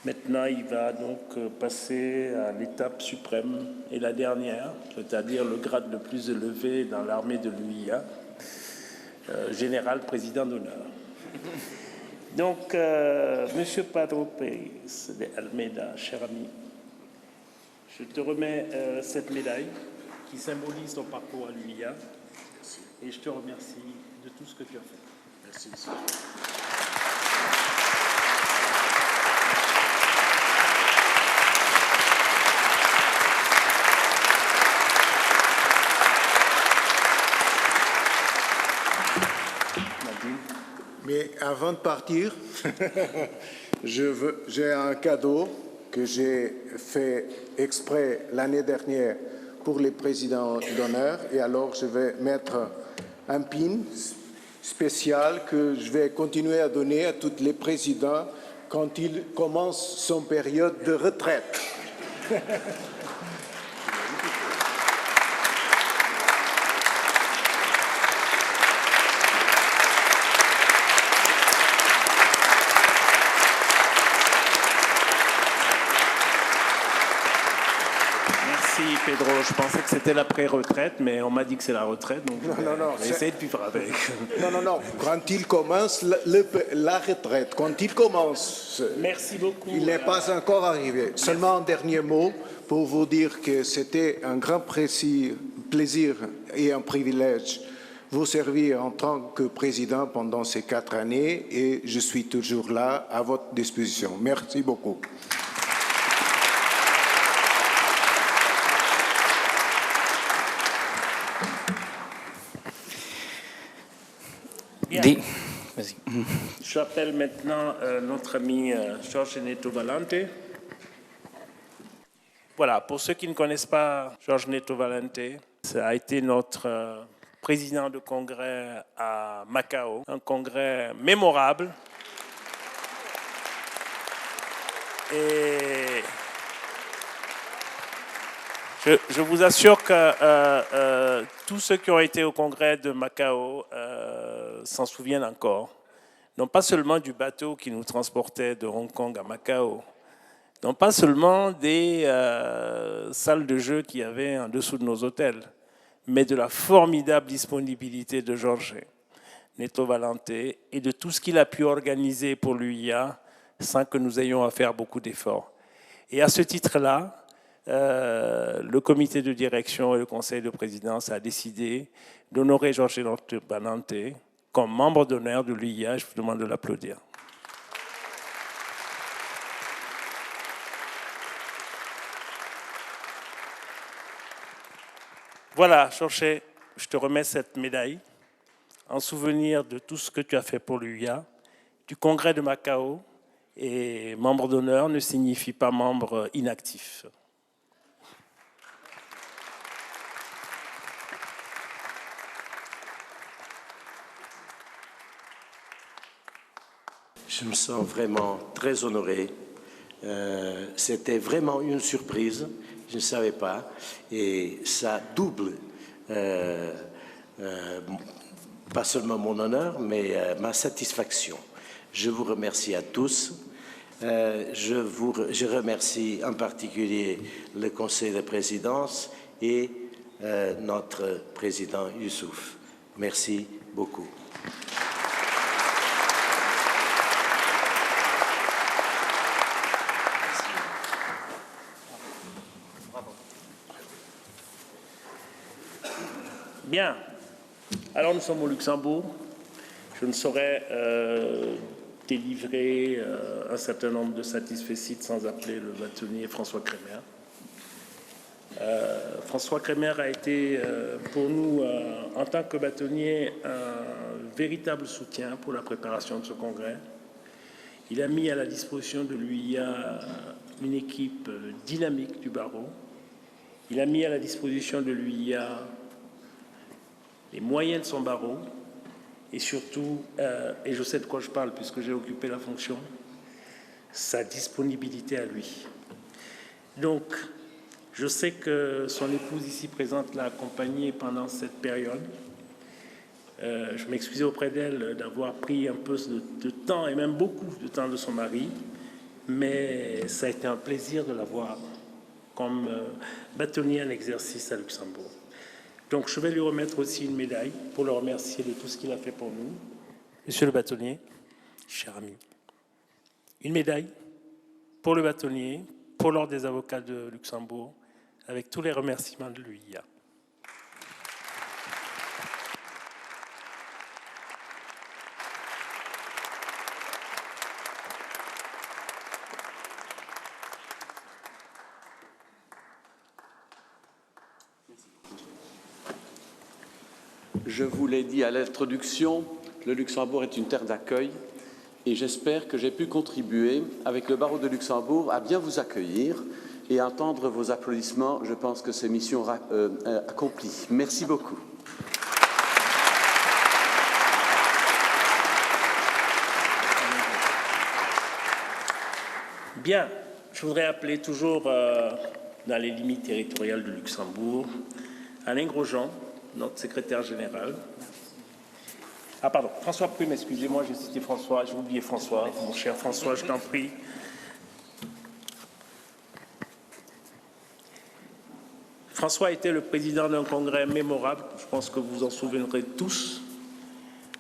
Speaker 3: Maintenant, il va donc passer à l'étape suprême et la dernière, c'est-à-dire le grade le plus élevé dans l'armée de l'UIA, général président d'honneur. Donc, Monsieur Pedro Pérez de Almeida, cher ami, je te remets cette médaille qui symbolise ton parcours à l'UIA et je te remercie de tout ce que tu as fait. Merci.
Speaker 11: Mais avant de partir, j'ai un cadeau que j'ai fait exprès l'année dernière pour les présidents d'honneur. Et alors, je vais mettre un pin spécial que je vais continuer à donner à tous les présidents quand ils commencent son période de retraite.
Speaker 3: Pedro, je pensais que c'était la pré-retraite, mais on m'a dit que c'est la retraite, donc
Speaker 11: non,
Speaker 3: essaye de vivre avec.
Speaker 11: Non, quand il commence la retraite, quand il commence,
Speaker 3: merci beaucoup.
Speaker 11: Il n'est pas encore arrivé. Merci. Seulement un dernier mot pour vous dire que c'était un grand plaisir et un privilège vous servir en tant que président pendant ces 4 années et je suis toujours là à votre disposition. Merci beaucoup.
Speaker 3: J'appelle maintenant notre ami Georges Neto Valente. Voilà, pour ceux qui ne connaissent pas Georges Neto Valente, ça a été notre président de congrès à Macao, un congrès mémorable. Et je vous assure que tous ceux qui ont été au congrès de Macao s'en souviennent encore. Non pas seulement du bateau qui nous transportait de Hong Kong à Macao, non pas seulement des salles de jeu qu'il y avait en dessous de nos hôtels, mais de la formidable disponibilité de Georges Neto Valente et de tout ce qu'il a pu organiser pour l'UIA sans que nous ayons à faire beaucoup d'efforts. Et à ce titre-là, le comité de direction et le conseil de présidence a décidé d'honorer Georges Neto Valente comme membre d'honneur de l'UIA. Je vous demande de l'applaudir. Voilà, Georges, je te remets cette médaille en souvenir de tout ce que tu as fait pour l'UIA, du congrès de Macao, et membre d'honneur ne signifie pas membre inactif.
Speaker 13: Je me sens vraiment très honoré. C'était vraiment une surprise, je ne savais pas. Et ça double, pas seulement mon honneur, mais ma satisfaction. Je vous remercie à tous. Je remercie en particulier le Conseil de présidence et notre président Youssouf. Merci beaucoup.
Speaker 3: Bien. Alors nous sommes au Luxembourg. Je ne saurais délivrer un certain nombre de satisfecit sans appeler le bâtonnier François Crémer. François Crémer a été pour nous, en tant que bâtonnier, un véritable soutien pour la préparation de ce congrès. Il a mis à la disposition de l'UIA une équipe dynamique du barreau. Il a mis à la disposition de l'UIA les moyens de son barreau et surtout, et je sais de quoi je parle puisque j'ai occupé la fonction, sa disponibilité à lui. Donc, je sais que son épouse ici présente l'a accompagné pendant cette période. Je m'excusais auprès d'elle d'avoir pris un peu de temps, et même beaucoup de temps de son mari, mais ça a été un plaisir de l'avoir comme bâtonnier en exercice à Luxembourg. Donc je vais lui remettre aussi une médaille pour le remercier de tout ce qu'il a fait pour nous. Monsieur le bâtonnier, cher ami, une médaille pour le bâtonnier, pour l'Ordre des avocats de Luxembourg, avec tous les remerciements de l'UIA.
Speaker 14: Je vous l'ai dit à l'introduction, le Luxembourg est une terre d'accueil et j'espère que j'ai pu contribuer avec le barreau de Luxembourg à bien vous accueillir et à entendre vos applaudissements. Je pense que c'est mission accomplie. Merci beaucoup.
Speaker 3: Bien, je voudrais appeler toujours, dans les limites territoriales de Luxembourg, Alain Grosjean, notre secrétaire général. Ah pardon, François Prime, excusez-moi, j'ai cité François, j'ai oublié François. Mon cher François, je t'en prie. François était le président d'un congrès mémorable, je pense que vous vous en souviendrez tous.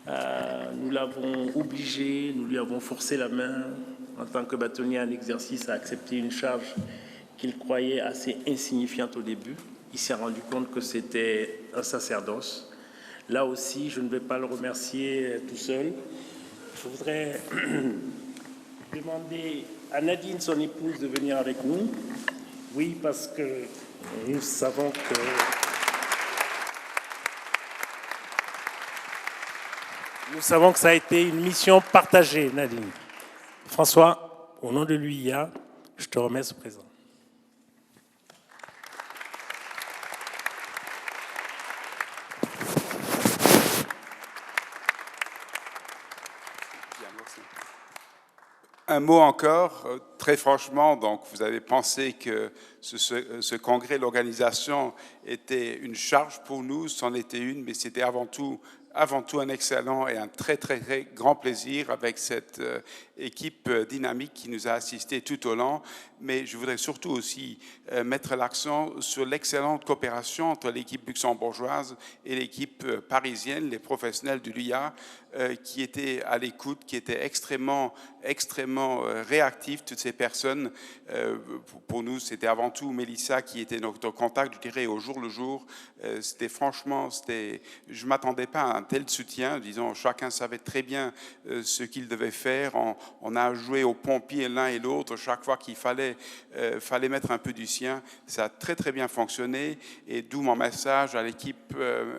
Speaker 3: Nous l'avons obligé, nous lui avons forcé la main en tant que bâtonnier en exercice à accepter une charge qu'il croyait assez insignifiante au début. Il s'est rendu compte que c'était un sacerdoce. Là aussi, je ne vais pas le remercier tout seul. Je voudrais demander à Nadine, son épouse, de venir avec nous. Oui, parce que nous savons que... Nous savons que ça a été une mission partagée, Nadine. François, au nom de l'UIA, je te remets ce présent.
Speaker 12: Un mot encore, très franchement, donc vous avez pensé que ce congrès, l'organisation était une charge pour nous, c'en était une, mais c'était avant tout un excellent et un très, très, très grand plaisir avec cette équipe dynamique qui nous a assistés tout au long. Mais je voudrais surtout aussi mettre l'accent sur l'excellente coopération entre l'équipe luxembourgeoise et l'équipe parisienne, les professionnels de l'UIA, qui étaient à l'écoute, qui étaient extrêmement réactifs, toutes ces personnes. Pour nous, c'était avant tout Mélissa qui était notre contact, je dirais, au jour le jour. C'était franchement, je ne m'attendais pas à un tel soutien. Disons, chacun savait très bien ce qu'il devait faire. On a joué aux pompiers l'un et l'autre chaque fois qu'il fallait mettre un peu du sien. Ça a très très bien fonctionné et d'où mon message à l'équipe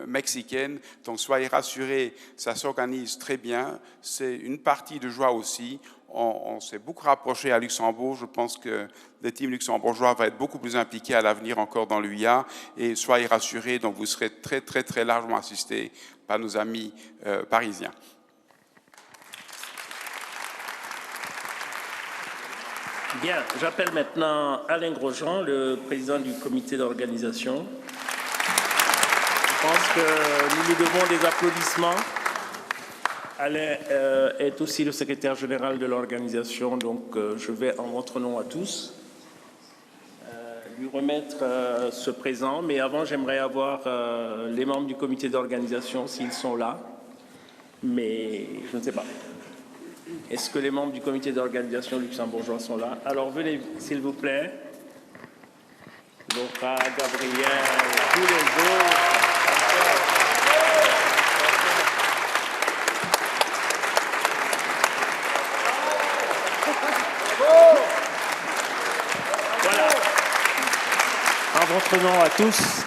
Speaker 12: mexicaine. Donc soyez rassurés, ça s'organise très bien. C'est une partie de joie aussi. On s'est beaucoup rapproché à Luxembourg. Je pense que le team luxembourgeois va être beaucoup plus impliqué à l'avenir encore dans l'UIA. Et soyez rassurés, donc vous serez très très très largement assistés par nos amis parisiens.
Speaker 3: Bien, j'appelle maintenant Alain Grosjean, le président du comité d'organisation. Je pense que nous lui devons des applaudissements. Alain est aussi le secrétaire général de l'organisation, donc je vais en votre nom à tous lui remettre ce présent. Mais avant, j'aimerais avoir les membres du comité d'organisation s'ils sont là. Mais je ne sais pas. Est-ce que les membres du comité d'organisation luxembourgeois sont là? Alors venez, s'il vous plaît. Laura, Gabriel, tous les autres. Voilà. En votre nom à tous,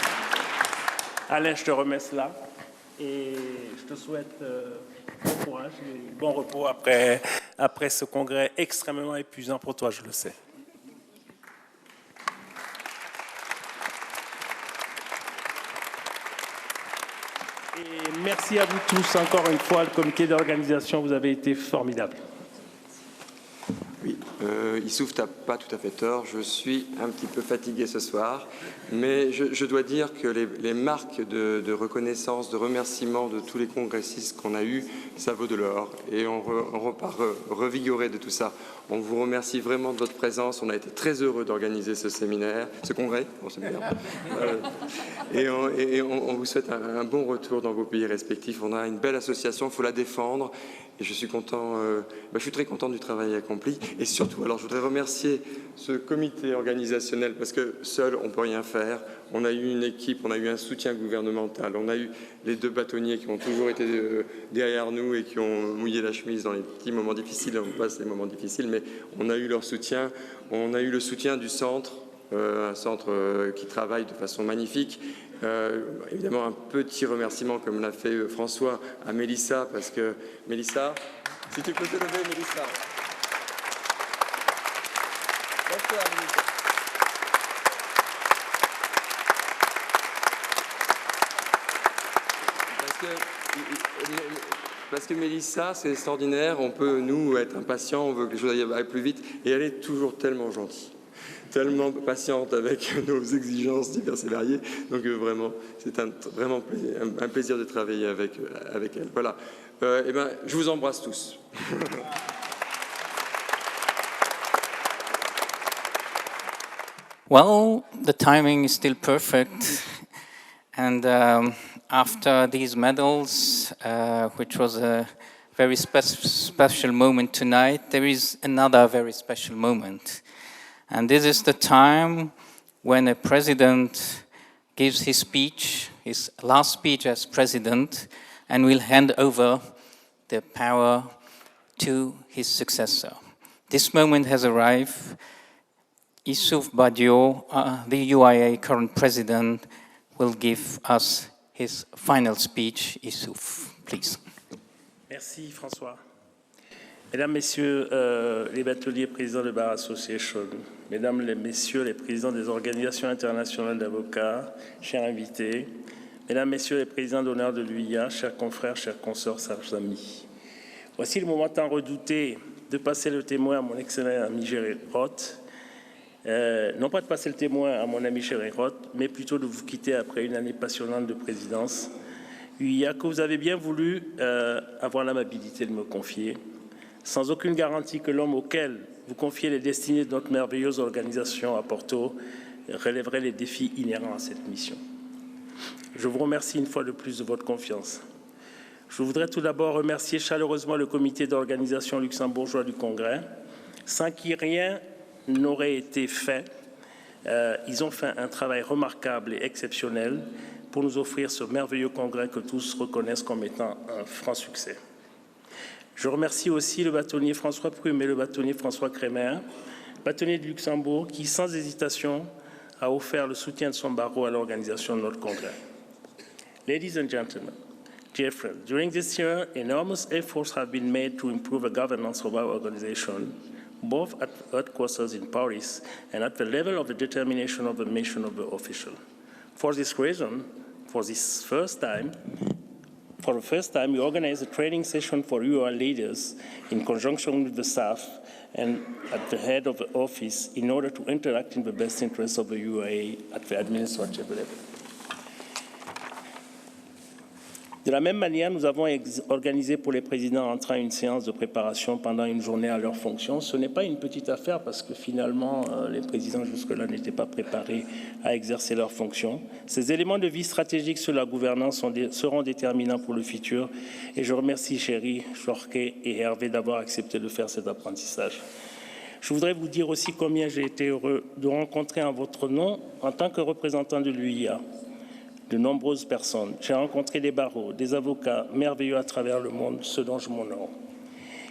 Speaker 3: Alain, je te remets cela et je te souhaite bon courage et bon repos après ce congrès extrêmement épuisant pour toi, je le sais. Et merci à vous tous encore une fois, le comité d'organisation, vous avez été formidable.
Speaker 14: Oui.
Speaker 9: Issouf, tu n'as pas tout à fait tort, je suis un petit peu fatigué ce soir, mais je dois dire que les marques de reconnaissance, de remerciement de tous les congressistes qu'on a eus, ça vaut de l'or, et on repart revigoré de tout ça. On vous remercie vraiment de votre présence, on a été très heureux d'organiser ce séminaire, ce congrès, bon, c'est bien. Et on vous souhaite un bon retour dans vos pays respectifs. On a une belle association, il faut la défendre. Et je suis content, je suis très content du travail accompli. Et surtout, alors je voudrais remercier ce comité organisationnel parce que seul on ne peut rien faire. On a eu une équipe, on a eu un soutien gouvernemental, on a eu les 2 bâtonniers qui ont toujours été derrière nous et qui ont mouillé la chemise dans les petits moments difficiles. On passe les moments difficiles, mais on a eu leur soutien. On a eu le soutien du centre, un centre qui travaille de façon magnifique. Évidemment, un petit remerciement, comme l'a fait François, à Mélissa, parce que, Mélissa, si tu peux te lever, Mélissa. Parce que Mélissa, c'est extraordinaire, on peut, nous, être impatients, on veut que les choses aillent plus vite, et elle est toujours tellement gentille. Tellement patiente avec nos exigences diverses et variées. Donc vraiment, c'est vraiment un plaisir de travailler avec elle. Voilà. Je vous embrasse tous.
Speaker 1: Well, the timing is still perfect. And after these medals, which was a very special moment tonight, there is another very special moment. And this is the time when a president gives his speech, his last speech as president, and will hand over the power to his successor. This moment has arrived. Issouf Badio, the UIA current president, will give us his final speech. Issouf, please.
Speaker 3: Merci François. Mesdames, Messieurs les bateliers présidents de Bar Association, Mesdames, Messieurs les présidents des organisations internationales d'avocats, chers invités, Mesdames, Messieurs les présidents d'honneur de l'UIA, chers confrères, chers consorts, chers amis. Voici le moment tant redouté de passer le témoin à mon excellent ami Géry Roth. Non pas de passer le témoin à mon ami Géry Roth, mais plutôt de vous quitter après une année passionnante de présidence. UIA que vous avez bien voulu avoir l'amabilité de me confier, sans aucune garantie que l'homme auquel vous confiez les destinées de notre merveilleuse organisation à Porto relèverait les défis inhérents à cette mission. Je vous remercie une fois de plus de votre confiance. Je voudrais tout d'abord remercier chaleureusement le comité d'organisation luxembourgeois du Congrès, sans qui rien n'aurait été fait. Ils ont fait un travail remarquable et exceptionnel pour nous offrir ce merveilleux congrès que tous reconnaissent comme étant un franc succès. Je remercie aussi le bâtonnier François Prume et le bâtonnier François Crémer, bâtonnier de Luxembourg, qui, sans hésitation, a offert le soutien de son barreau à l'organisation de notre congrès. Ladies and gentlemen, dear friends, during this year, enormous efforts have been made to improve the governance of our organization, both at headquarters in Paris and at the level of the determination of the mission of the official. For this reason, for the first time, we organized a training session for UR leaders in conjunction with the staff and at the head of the office in order to interact in the best interests of the UAE at the administrative level. De la même manière, nous avons organisé pour les présidents entrants une séance de préparation pendant une journée à leur fonction. Ce n'est pas une petite affaire parce que finalement, les présidents jusque-là n'étaient pas préparés à exercer leurs fonctions. Ces éléments de vie stratégique sur la gouvernance seront déterminants pour le futur et je remercie Chéri, Jorquet et Hervé d'avoir accepté de faire cet apprentissage. Je voudrais vous dire aussi combien j'ai été heureux de rencontrer en votre nom, en tant que représentant de l'UIA, de nombreuses personnes. J'ai rencontré des barreaux, des avocats merveilleux à travers le monde, ce dont je m'honore.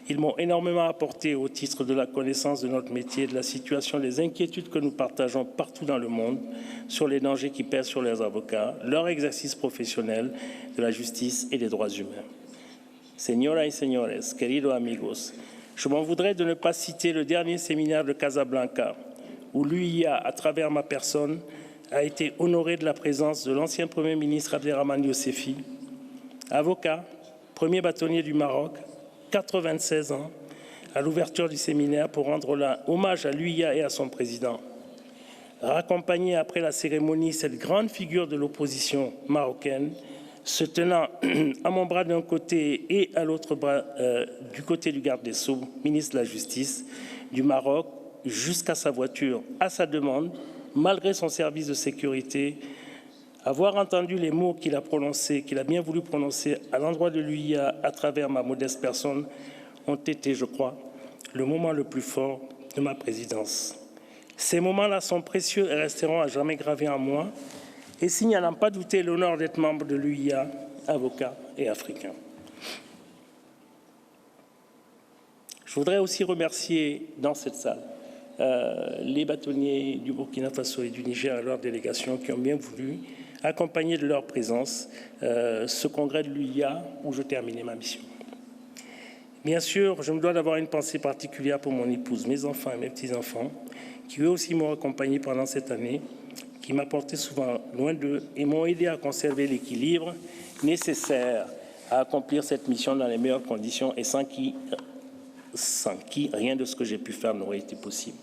Speaker 3: Ils m'ont énormément apporté au titre de la connaissance de notre métier, de la situation, des inquiétudes que nous partageons partout dans le monde sur les dangers qui pèsent sur les avocats, leur exercice professionnel de la justice et des droits humains. Señoras y señores, queridos amigos, je m'en voudrais de ne pas citer le dernier séminaire de Casablanca, où l'UIA, à travers ma personne, a été honoré de la présence de l'ancien Premier ministre Abderrahmane Youssefi, avocat, premier bâtonnier du Maroc, 96 ans, à l'ouverture du séminaire pour rendre hommage à l'UIA et à son président. Raccompagner après la cérémonie cette grande figure de l'opposition marocaine, se tenant à mon bras d'un côté et à l'autre bras du côté du garde des Sceaux, ministre de la Justice du Maroc, jusqu'à sa voiture, à sa demande, malgré son service de sécurité, avoir entendu les mots qu'il a prononcés, qu'il a bien voulu prononcer à l'endroit de l'UIA à travers ma modeste personne, ont été, je crois, le moment le plus fort de ma présidence. Ces moments-là sont précieux et resteront à jamais gravés en moi, et signe à n'en pas douter l'honneur d'être membre de l'UIA, avocat et africain. Je voudrais aussi remercier dans cette salle les bâtonniers du Burkina Faso et du Niger et leurs délégations qui ont bien voulu accompagner de leur présence ce congrès de l'UIA où je terminais ma mission. Bien sûr, je me dois d'avoir une pensée particulière pour mon épouse, mes enfants et mes petits-enfants, qui eux aussi m'ont accompagné pendant cette année, qui m'apportaient souvent loin d'eux et m'ont aidé à conserver l'équilibre nécessaire à accomplir cette mission dans les meilleures conditions et sans qui rien de ce que j'ai pu faire n'aurait été possible.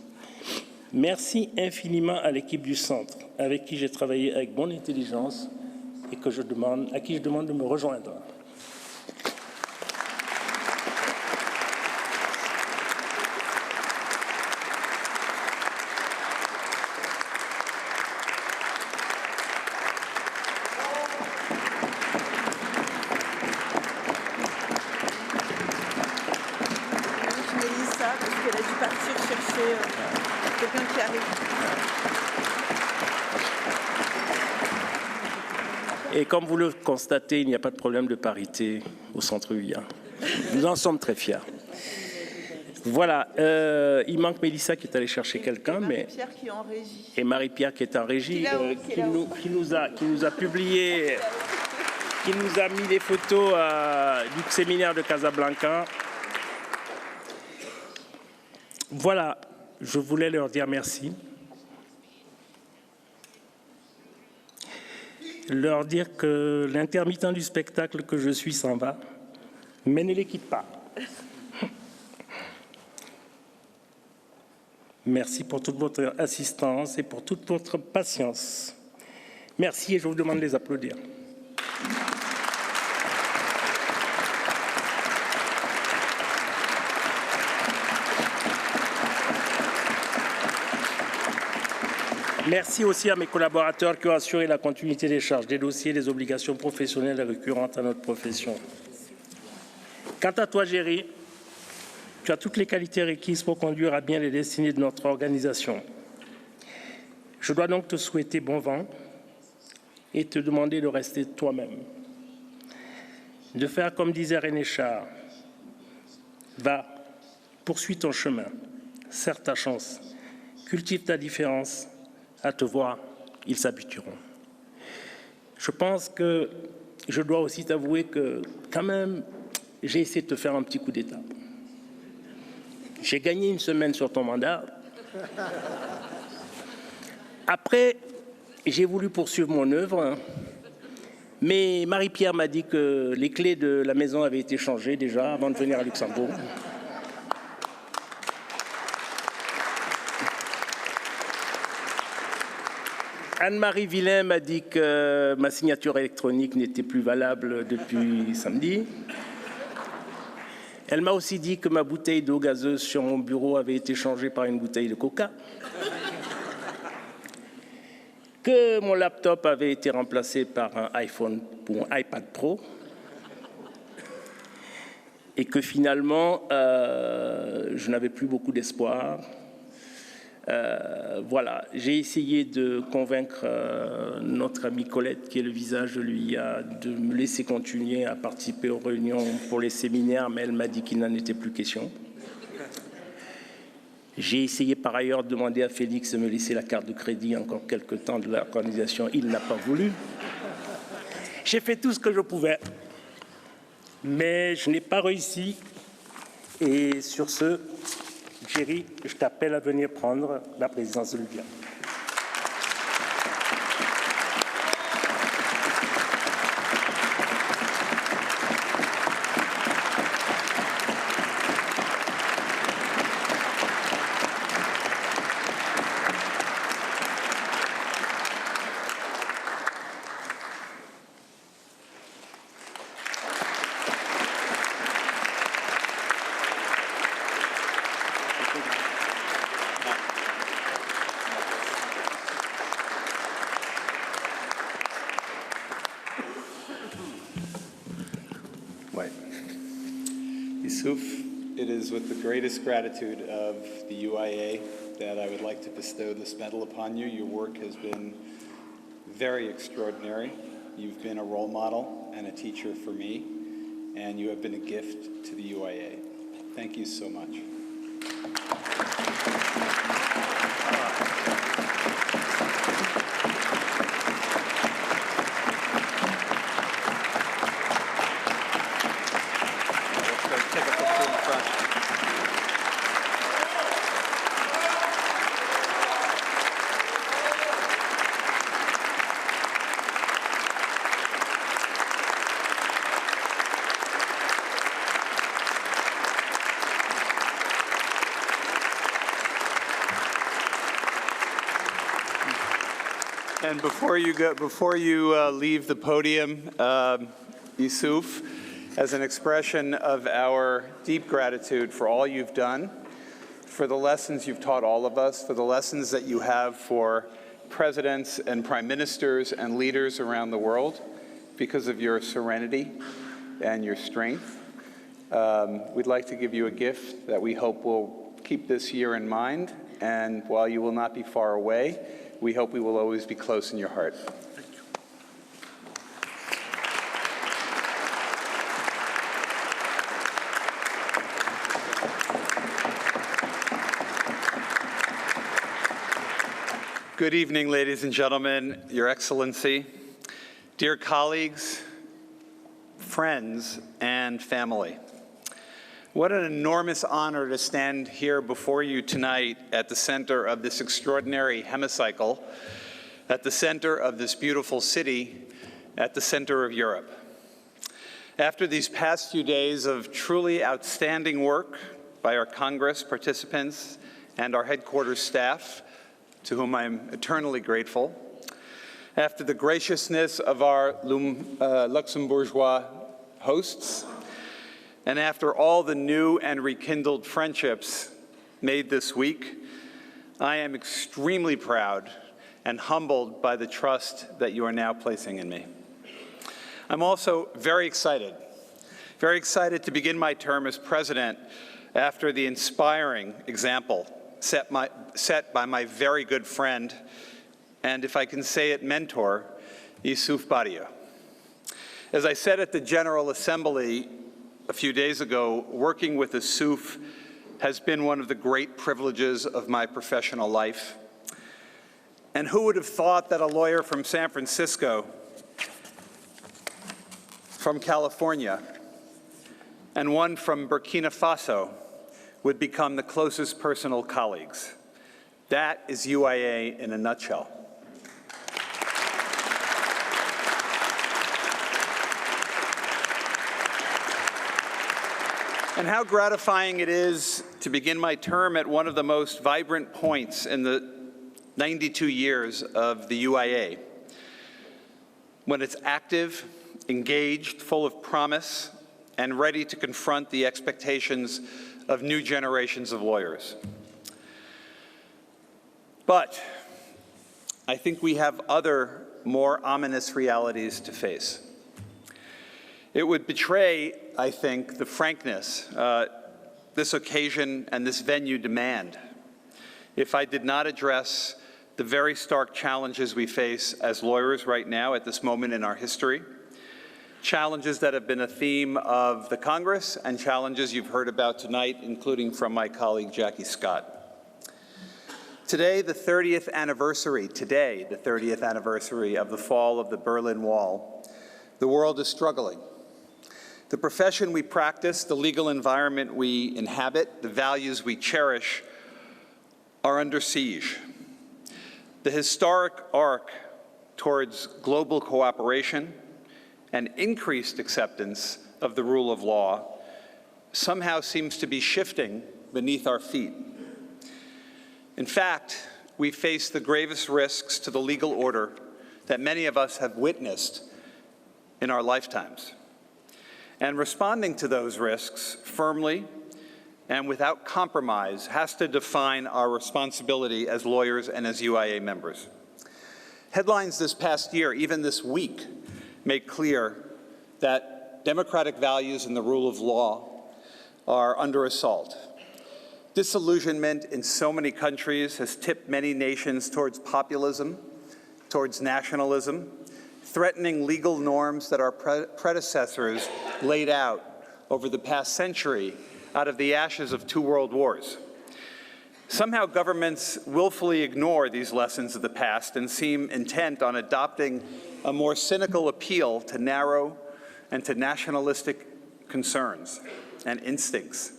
Speaker 3: Merci infiniment à l'équipe du Centre, avec qui j'ai travaillé avec bonne intelligence et à qui je demande de me rejoindre. Et comme vous le constatez, il n'y a pas de problème de parité au centre UIA. Nous en sommes très fiers. Voilà, il manque Mélissa qui est allée chercher quelqu'un, mais Marie-Pierre qui est en régie. Et Marie-Pierre qui est en régie, qui nous a publié, qui nous a mis les photos du séminaire de Casablanca. Voilà, je voulais leur dire merci. Leur dire que l'intermittent du spectacle que je suis s'en va, mais ne les quitte pas. Merci pour toute votre assistance et pour toute votre patience. Merci et je vous demande de les applaudir. Merci aussi à mes collaborateurs qui ont assuré la continuité des charges, des dossiers et des obligations professionnelles récurrentes à notre profession. Quant à toi, Géry, tu as toutes les qualités requises pour conduire à bien les destinées de notre organisation. Je dois donc te souhaiter bon vent et te demander de rester toi-même. De faire comme disait René Char, va, poursuis ton chemin, serre ta chance, cultive ta différence. À te voir, ils s'habitueront. Je pense que je dois aussi t'avouer que, quand même, j'ai essayé de te faire un petit coup d'état. J'ai gagné une semaine sur ton mandat. Après, j'ai voulu poursuivre mon œuvre, mais Marie-Pierre m'a dit que les clés de la maison avaient été changées déjà avant de venir à Luxembourg. Anne-Marie Villain m'a dit que ma signature électronique n'était plus valable depuis samedi. Elle m'a aussi dit que ma bouteille d'eau gazeuse sur mon bureau avait été changée par une bouteille de coca. Que mon laptop avait été remplacé par un iPhone ou un iPad Pro. Et que finalement, je n'avais plus beaucoup d'espoir. Voilà, j'ai essayé de convaincre notre amie Colette, qui est le visage de l'UIA, de me laisser continuer à participer aux réunions pour les séminaires, mais elle m'a dit qu'il n'en était plus question. J'ai essayé par ailleurs de demander à Félix de me laisser la carte de crédit encore quelques temps de l'organisation. Il n'a pas voulu. J'ai fait tout ce que je pouvais, mais je n'ai pas réussi. Et sur ce, Géry, je t'appelle à venir prendre la présidence de l'UIA.
Speaker 15: Yusuf, it is with the greatest gratitude of the UIA that I would like to bestow this medal upon you. Your work has been very extraordinary. You've been a role model and a teacher for me, and you have been a gift to the UIA. Thank you so much. And before you leave the podium, Yusuf, as an expression of our deep gratitude for all you've done, for the lessons you've taught all of us, for the lessons that you have for presidents and prime ministers and leaders around the world, because of your serenity and your strength, we'd like to give you a gift that we hope will keep this year in mind. And while you will not be far away, we hope we will always be close in your heart. Good evening, ladies and gentlemen, Your Excellency, dear colleagues, friends, and family. What an enormous honor to stand here before you tonight at the center of this extraordinary hemicycle, at the center of this beautiful city, at the center of Europe. After these past few days of truly outstanding work by our Congress participants and our headquarters staff, to whom I'm eternally grateful, after the graciousness of our Luxembourgeois hosts, and after all the new and rekindled friendships made this week, I am extremely proud and humbled by the trust that you are now placing in me. I'm also very excited to begin my term as president after the inspiring example set by my very good friend, and if I can say it, mentor, Yusuf Badia. As I said at the General Assembly a few days ago, working with Yusuf has been one of the great privileges of my professional life. And who would have thought that a lawyer from San Francisco, from California, and one from Burkina Faso would become the closest personal colleagues? That is UIA in a nutshell. And how gratifying it is to begin my term at one of the most vibrant points in the 92 years of the UIA, when it's active, engaged, full of promise, and ready to confront the expectations of new generations of lawyers. But I think we have other, more ominous realities to face. It would betray, I think, the frankness this occasion and this venue demand if I did not address the very stark challenges we face as lawyers right now at this moment in our history, challenges that have been a theme of the Congress and challenges you've heard about tonight, including from my colleague Jackie Scott. Today, the 30th anniversary of the fall of the Berlin Wall, the world is struggling. The profession we practice, the legal environment we inhabit, the values we cherish are under siege. The historic arc towards global cooperation and increased acceptance of the rule of law somehow seems to be shifting beneath our feet. In fact, we face the gravest risks to the legal order that many of us have witnessed in our lifetimes. And responding to those risks firmly and without compromise has to define our responsibility as lawyers and as UIA members. Headlines this past year, even this week, make clear that democratic values and the rule of law are under assault. Disillusionment in so many countries has tipped many nations towards populism, towards nationalism, threatening legal norms that our predecessors laid out over the past century out of the ashes of 2 world wars. Somehow governments willfully ignore these lessons of the past and seem intent on adopting a more cynical appeal to narrow and to nationalistic concerns and instincts.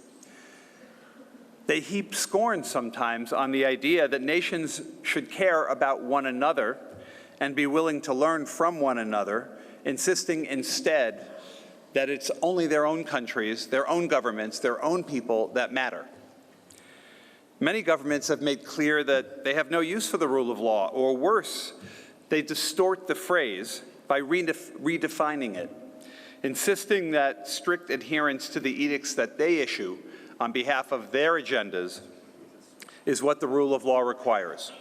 Speaker 15: They heap scorn sometimes on the idea that nations should care about one another and be willing to learn from one another, insisting instead that it's only their own countries, their own governments, their own people that matter. Many governments have made clear that they have no use for the rule of law, or worse, they distort the phrase by redefining it, insisting that strict adherence to the edicts that they issue on behalf of their agendas is what the rule of law requires.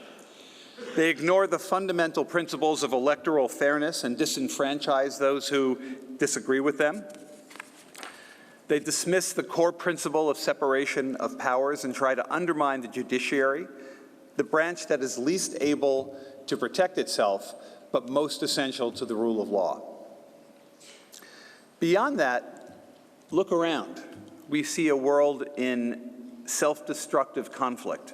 Speaker 15: They ignore the fundamental principles of electoral fairness and disenfranchise those who disagree with them. They dismiss the core principle of separation of powers and try to undermine the judiciary, the branch that is least able to protect itself, but most essential to the rule of law. Beyond that, look around. We see a world in self-destructive conflict.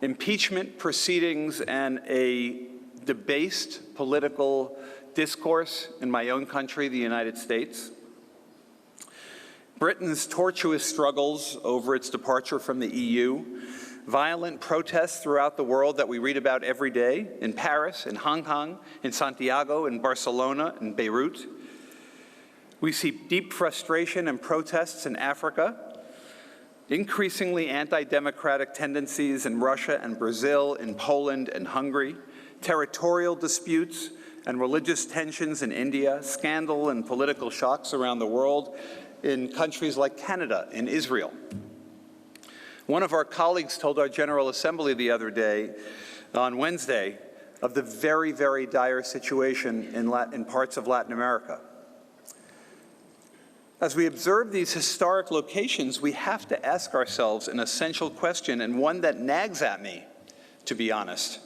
Speaker 15: Impeachment proceedings and a debased political discourse in my own country, the United States. Britain's tortuous struggles over its departure from the EU. Violent protests throughout the world that we read about every day, in Paris, in Hong Kong, in Santiago, in Barcelona, in Beirut. We see deep frustration and protests in Africa, increasingly anti-democratic tendencies in Russia and Brazil, in Poland and Hungary, territorial disputes and religious tensions in India, scandal and political shocks around the world in countries like Canada and Israel. One of our colleagues told our General Assembly the other day, on Wednesday, of the very, very dire situation in parts of Latin America. As we observe these historic locations, we have to ask ourselves an essential question, and one that nags at me, to be honest,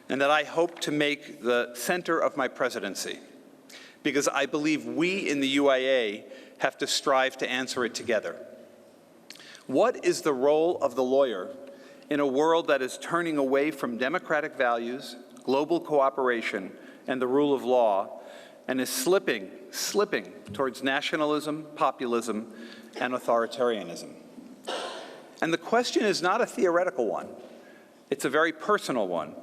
Speaker 15: and that I hope to make the center of my presidency, because I believe we in the UIA have to strive to answer it together. What is the role of the lawyer in a world that is turning away from democratic values, global cooperation, and the rule of law, and is slipping towards nationalism, populism, and authoritarianism? And the question is not a theoretical one. It's a very personal one.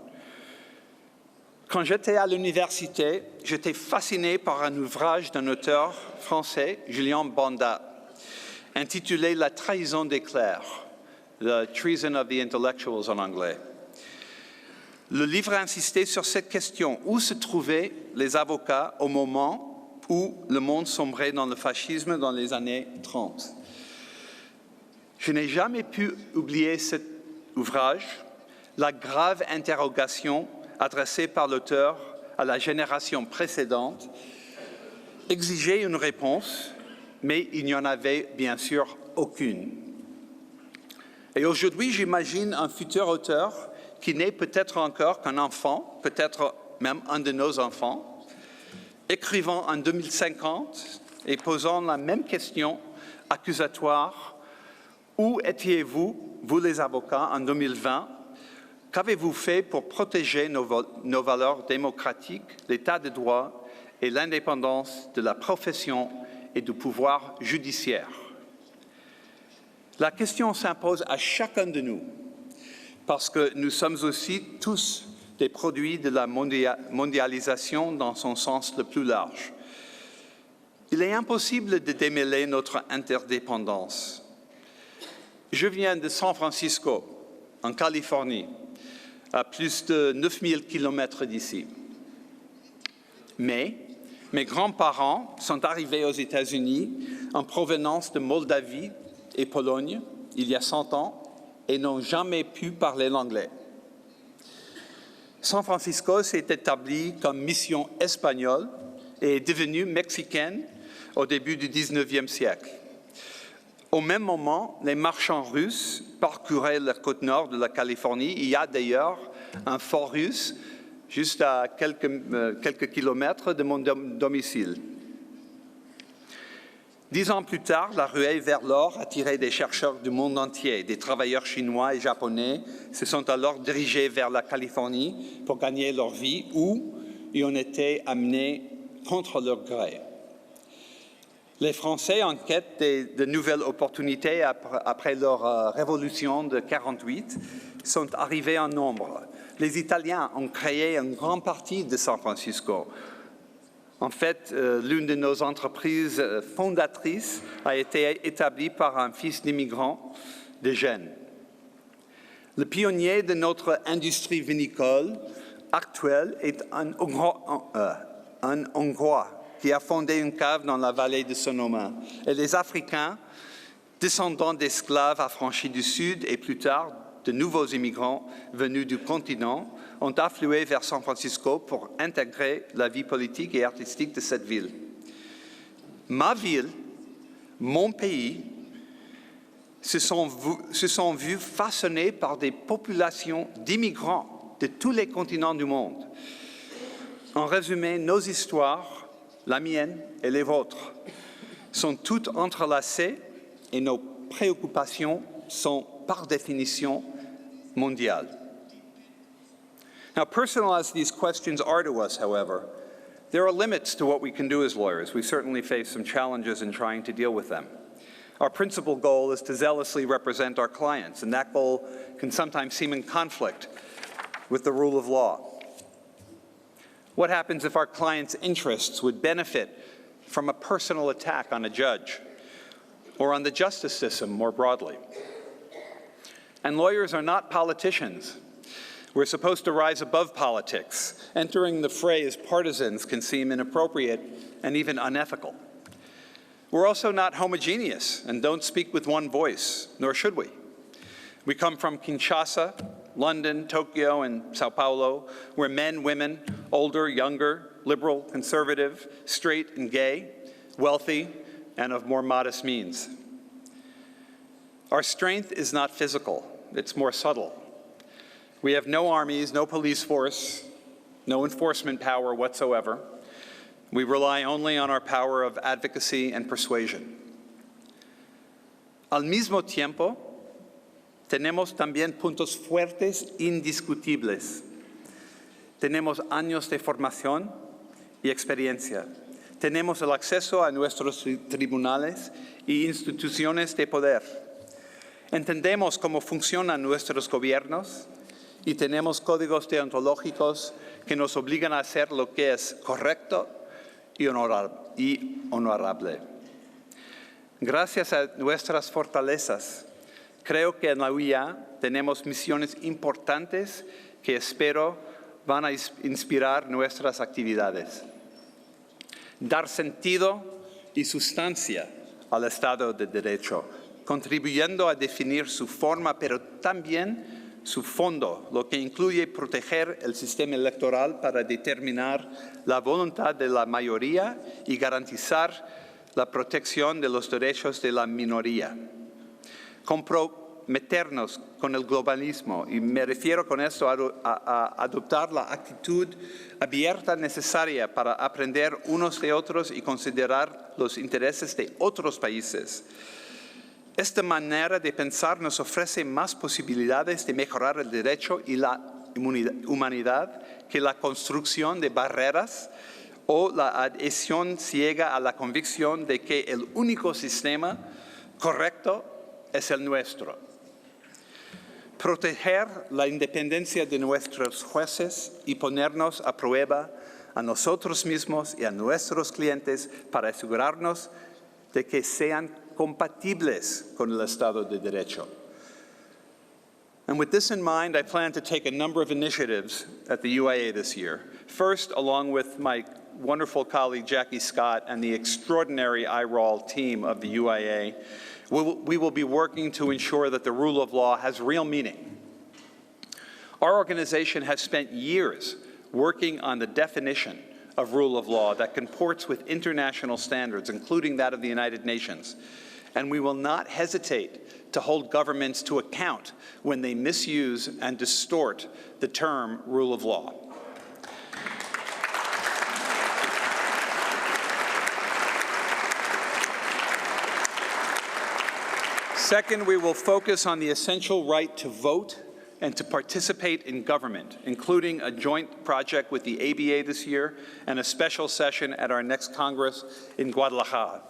Speaker 15: Quand j'étais à l'université, j'étais fasciné par un ouvrage d'un auteur français, Julien Bonda, intitulé La trahison des clercs, The Treason of the Intellectuals en anglais. Le livre insistait sur cette question: où se trouvaient les avocats au moment où le monde sombrait dans le fascisme dans les années 30? Je n'ai jamais pu oublier cet ouvrage, la grave interrogation adressée par l'auteur à la génération précédente exigeait une réponse, mais il n'y en avait bien sûr aucune. Et aujourd'hui, j'imagine un futur auteur qui n'est peut-être encore qu'un enfant, peut-être même un de nos enfants, écrivant en 2050 et posant la même question accusatoire: où étiez-vous, vous les avocats, en 2020? Qu'avez-vous fait pour protéger nos valeurs démocratiques, l'état de droit et l'indépendance de la profession et du pouvoir judiciaire? La question s'impose à chacun de nous, parce que nous sommes aussi tous des produits de la mondialisation dans son sens le plus large. Il est impossible de démêler notre interdépendance. Je viens de San Francisco, en Californie, à plus de 9000 kilomètres d'ici. Mais mes grands-parents sont arrivés aux États-Unis en provenance de Moldavie et Pologne il y a 100 ans et n'ont jamais pu parler l'anglais. San Francisco s'est établi comme mission espagnole et est devenue mexicaine au début du 19e siècle. Au même moment, les marchands russes parcouraient la côte nord de la Californie. Il y a d'ailleurs un fort russe juste à quelques kilomètres de mon domicile. 10 ans plus tard, la ruée vers l'or attirait des chercheurs du monde entier. Des travailleurs chinois et japonais se sont alors dirigés vers la Californie pour gagner leur vie ou y ont été amenés contre leur gré. Les Français, en quête de nouvelles opportunités après leur révolution de 1948, sont arrivés en nombre. Les Italiens ont créé une grande partie de San Francisco. En fait, l'une de nos entreprises fondatrices a été établie par un fils d'immigrants de Gênes. Le pionnier de notre industrie vinicole actuelle est un Hongrois qui a fondé une cave dans la vallée de Sonoma. Et les Africains, descendants d'esclaves affranchis du Sud et plus tard de nouveaux immigrants venus du continent, ont afflué vers San Francisco pour intégrer la vie politique et artistique de cette ville. Ma ville, mon pays, se sont vus façonnés par des populations d'immigrants de tous les continents du monde. En résumé, nos histoires, la mienne et les vôtres, sont toutes entrelacées et nos préoccupations sont par définition mondiales. Now, personal as these questions are to us, however, there are limits to what we can do as lawyers. We certainly face some challenges in trying to deal with them. Our principal goal is to zealously represent our clients, and that goal can sometimes seem in conflict with the rule of law. What happens if our clients' interests would benefit from a personal attack on a judge or on the justice system more broadly? And lawyers are not politicians. We're supposed to rise above politics. Entering the fray as partisans can seem inappropriate and even unethical. We're also not homogeneous and don't speak with one voice, nor should we. We come from Kinshasa, London, Tokyo, and Sao Paulo, where men, women, older, younger, liberal, conservative, straight and gay, wealthy, and of more modest means. Our strength is not physical, it's more subtle. We have no armies, no police force, no enforcement power whatsoever. We rely only on our power of advocacy and persuasion. Al mismo tiempo, tenemos también puntos fuertes indiscutibles. Tenemos años de formación y experiencia. Tenemos el acceso a nuestros tribunales y instituciones de poder. Entendemos cómo funcionan nuestros gobiernos y tenemos códigos deontológicos que nos obligan a hacer lo que es correcto y honorable. Gracias a nuestras fortalezas, creo que en la UIA tenemos misiones importantes que espero van a inspirar nuestras actividades. Dar sentido y sustancia al Estado de Derecho, contribuyendo a definir su forma, pero también su fondo, lo que incluye proteger el sistema electoral para determinar la voluntad de la mayoría y garantizar la protección de los derechos de la minoría. Comprometernos con el globalismo, y me refiero con esto a adoptar la actitud abierta necesaria para aprender unos de otros y considerar los intereses de otros países. Esta manera de pensar nos ofrece más posibilidades de mejorar el derecho y la humanidad que la construcción de barreras o la adhesión ciega a la convicción de que el único sistema correcto es el nuestro. Proteger la independencia de nuestros jueces y ponernos a prueba a nosotros mismos y a nuestros clientes para asegurarnos de que sean compatibles con el Estado de Derecho. And with this in mind, I plan to take a number of initiatives at the UIA this year. First, along with my wonderful colleague Jackie Scott and the extraordinary IRAL team of the UIA, we will be working to ensure that the rule of law has real meaning. Our organization has spent years working on the definition of rule of law that comports with international standards, including that of the United Nations. and we will not hesitate to hold governments to account when they misuse and distort the term rule of law. Second, we will focus on the essential right to vote and to participate in government, including a joint project with the ABA this year and a special session at our next Congress in Guadalajara.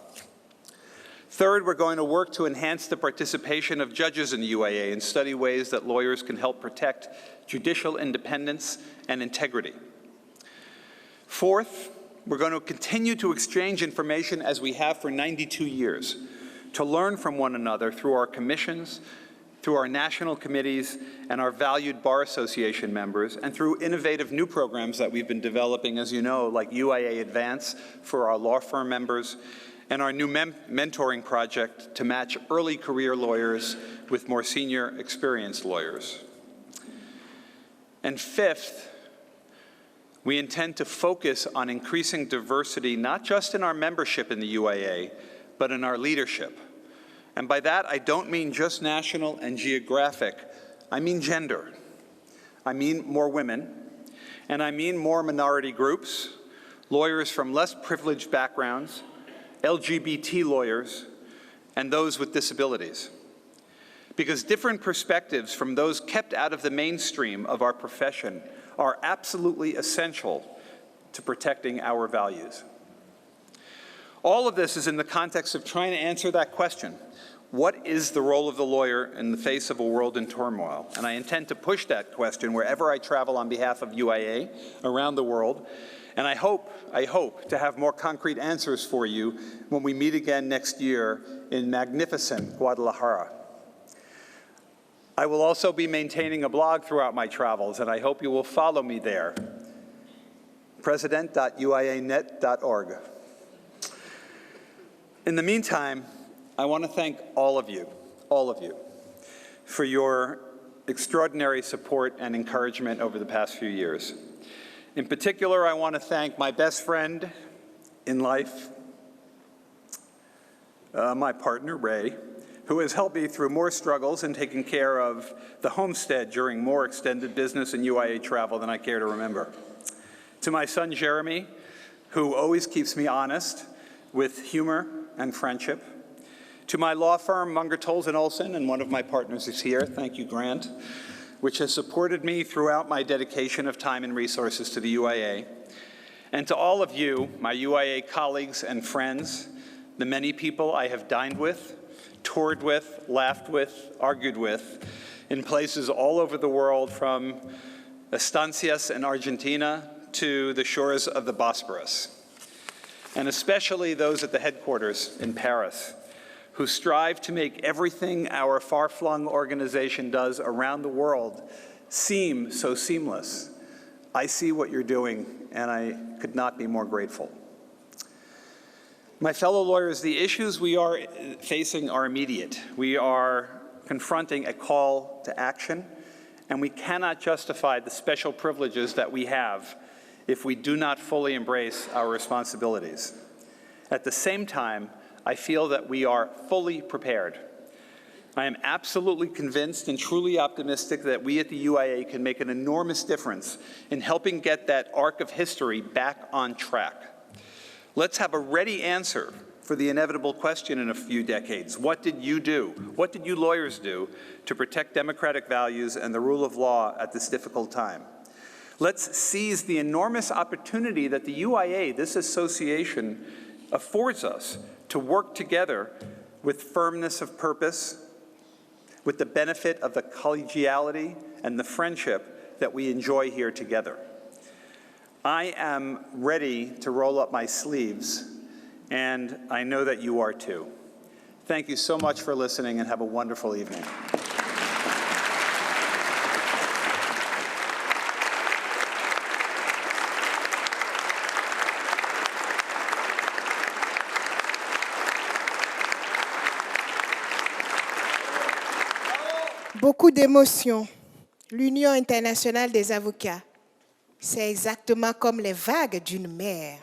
Speaker 15: Third, we're going to work to enhance the participation of judges in the UAA and study ways that lawyers can help protect judicial independence and integrity. Fourth, we're going to continue to exchange information as we have for 92 years, to learn from one another through our commissions, through our national committees, and our valued Bar Association members, and through innovative new programs that we've been developing, as you know, like UIA Advance for our law firm members, and our new mentoring project to match early career lawyers with more senior experienced lawyers. And fifth, we intend to focus on increasing diversity, not just in our membership in the UIA, but in our leadership. And by that, I don't mean just national and geographic. I mean gender. I mean more women. And I mean more minority groups, lawyers from less privileged backgrounds, LGBT lawyers, and those with disabilities. Because different perspectives from those kept out of the mainstream of our profession are absolutely essential to protecting our values. All of this is in the context of trying to answer that question. What is the role of the lawyer in the face of a world in turmoil? And I intend to push that question wherever I travel on behalf of UIA around the world. And I hope to have more concrete answers for you when we meet again next year in magnificent Guadalajara. I will also be maintaining a blog throughout my travels, and I hope you will follow me there. president.uianet.org. In the meantime, I want to thank all of you, for your extraordinary support and encouragement over the past few years. In particular, I want to thank my best friend in life, my partner, Ray, who has helped me through more struggles and taken care of the homestead during more extended business and UIA travel than I care to remember. To my son, Jeremy, who always keeps me honest with humor and friendship. To my law firm, Munger, Tolles & Olson, and one of my partners is here, thank you, Grant, which has supported me throughout my dedication of time and resources to the UIA. And to all of you, my UIA colleagues and friends, the many people I have dined with, toured with, laughed with, argued with, in places all over the world, from estancias in Argentina to the shores of the Bosporus. And especially those at the headquarters in Paris, who strive to make everything our far-flung organization does around the world seem so seamless. I see what you're doing, and I could not be more grateful. My fellow lawyers, the issues we are facing are immediate. We are confronting a call to action, and we cannot justify the special privileges that we have if we do not fully embrace our responsibilities. At the same time, I feel that we are fully prepared. I am absolutely convinced and truly optimistic that we at the UIA can make an enormous difference in helping get that arc of history back on track. Let's have a ready answer for the inevitable question in a few decades. What did you do? What did you lawyers do to protect democratic values and the rule of law at this difficult time? Let's seize the enormous opportunity that the UIA, this association, affords us to work together with firmness of purpose, with the benefit of the collegiality and the friendship that we enjoy here together. I am ready to roll up my sleeves, and I know that you are too. Thank you so much for listening, and have a wonderful evening.
Speaker 2: Beaucoup d'émotions. L'Union internationale des avocats, c'est exactement comme les vagues d'une mer.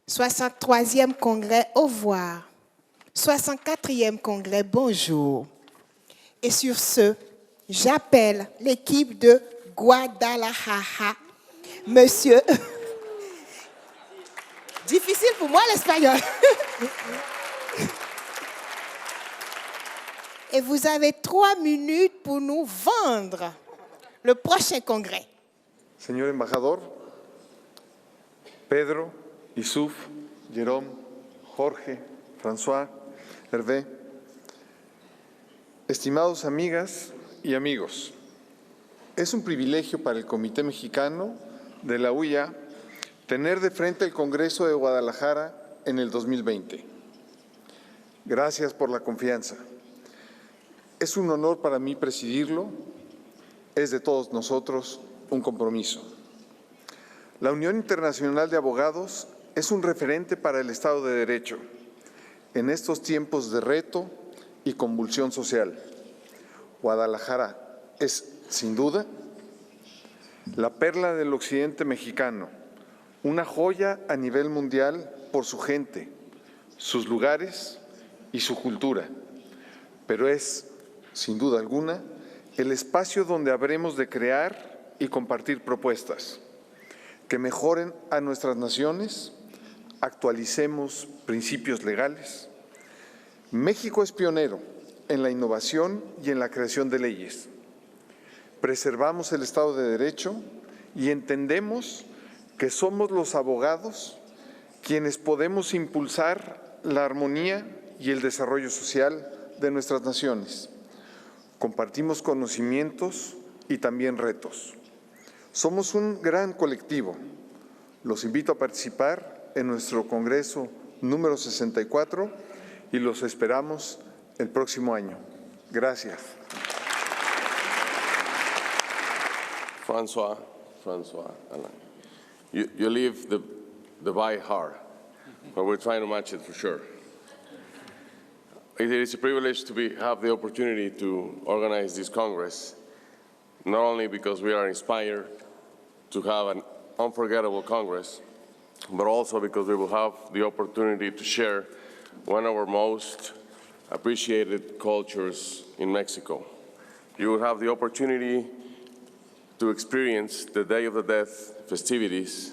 Speaker 2: 63e congrès, au revoir. 64e congrès, bonjour. Et sur ce, j'appelle l'équipe de Guadalajara. Monsieur, difficile pour moi l'espagnol. Et vous avez 3 minutes pour nous vendre le prochain congrès.
Speaker 16: Señor embajador, Pedro, Yusuf, Jérôme, Jorge, François, Hervé, estimados amigas y amigos, es un privilegio para el Comité Mexicano de la UIA tener de frente el Congreso de Guadalajara en el 2020. Gracias por la confianza. Es un honor para mí presidirlo, es de todos nosotros un compromiso. La Unión Internacional de Abogados es un referente para el Estado de Derecho en estos tiempos de reto y convulsión social. Guadalajara es, sin duda, la perla del occidente mexicano, una joya a nivel mundial por su gente, sus lugares y su cultura, pero es, sin duda alguna, el espacio donde habremos de crear y compartir propuestas que mejoren a nuestras naciones, actualicemos principios legales. México es pionero en la innovación y en la creación de leyes. Preservamos el Estado de Derecho y entendemos que somos los abogados quienes podemos impulsar la armonía y el desarrollo social de nuestras naciones. Compartimos conocimientos y también retos. Somos un gran colectivo. Los invito a participar en nuestro Congreso número 64 y los esperamos el próximo año. Gracias.
Speaker 17: François, Alain. You leave the by hard, but we're trying to match it for sure. It is a privilege to have the opportunity to organize this Congress, not only because we are inspired to have an unforgettable Congress, but also because we will have the opportunity to share one of our most appreciated cultures in Mexico. You will have the opportunity to experience the Day of the Dead festivities.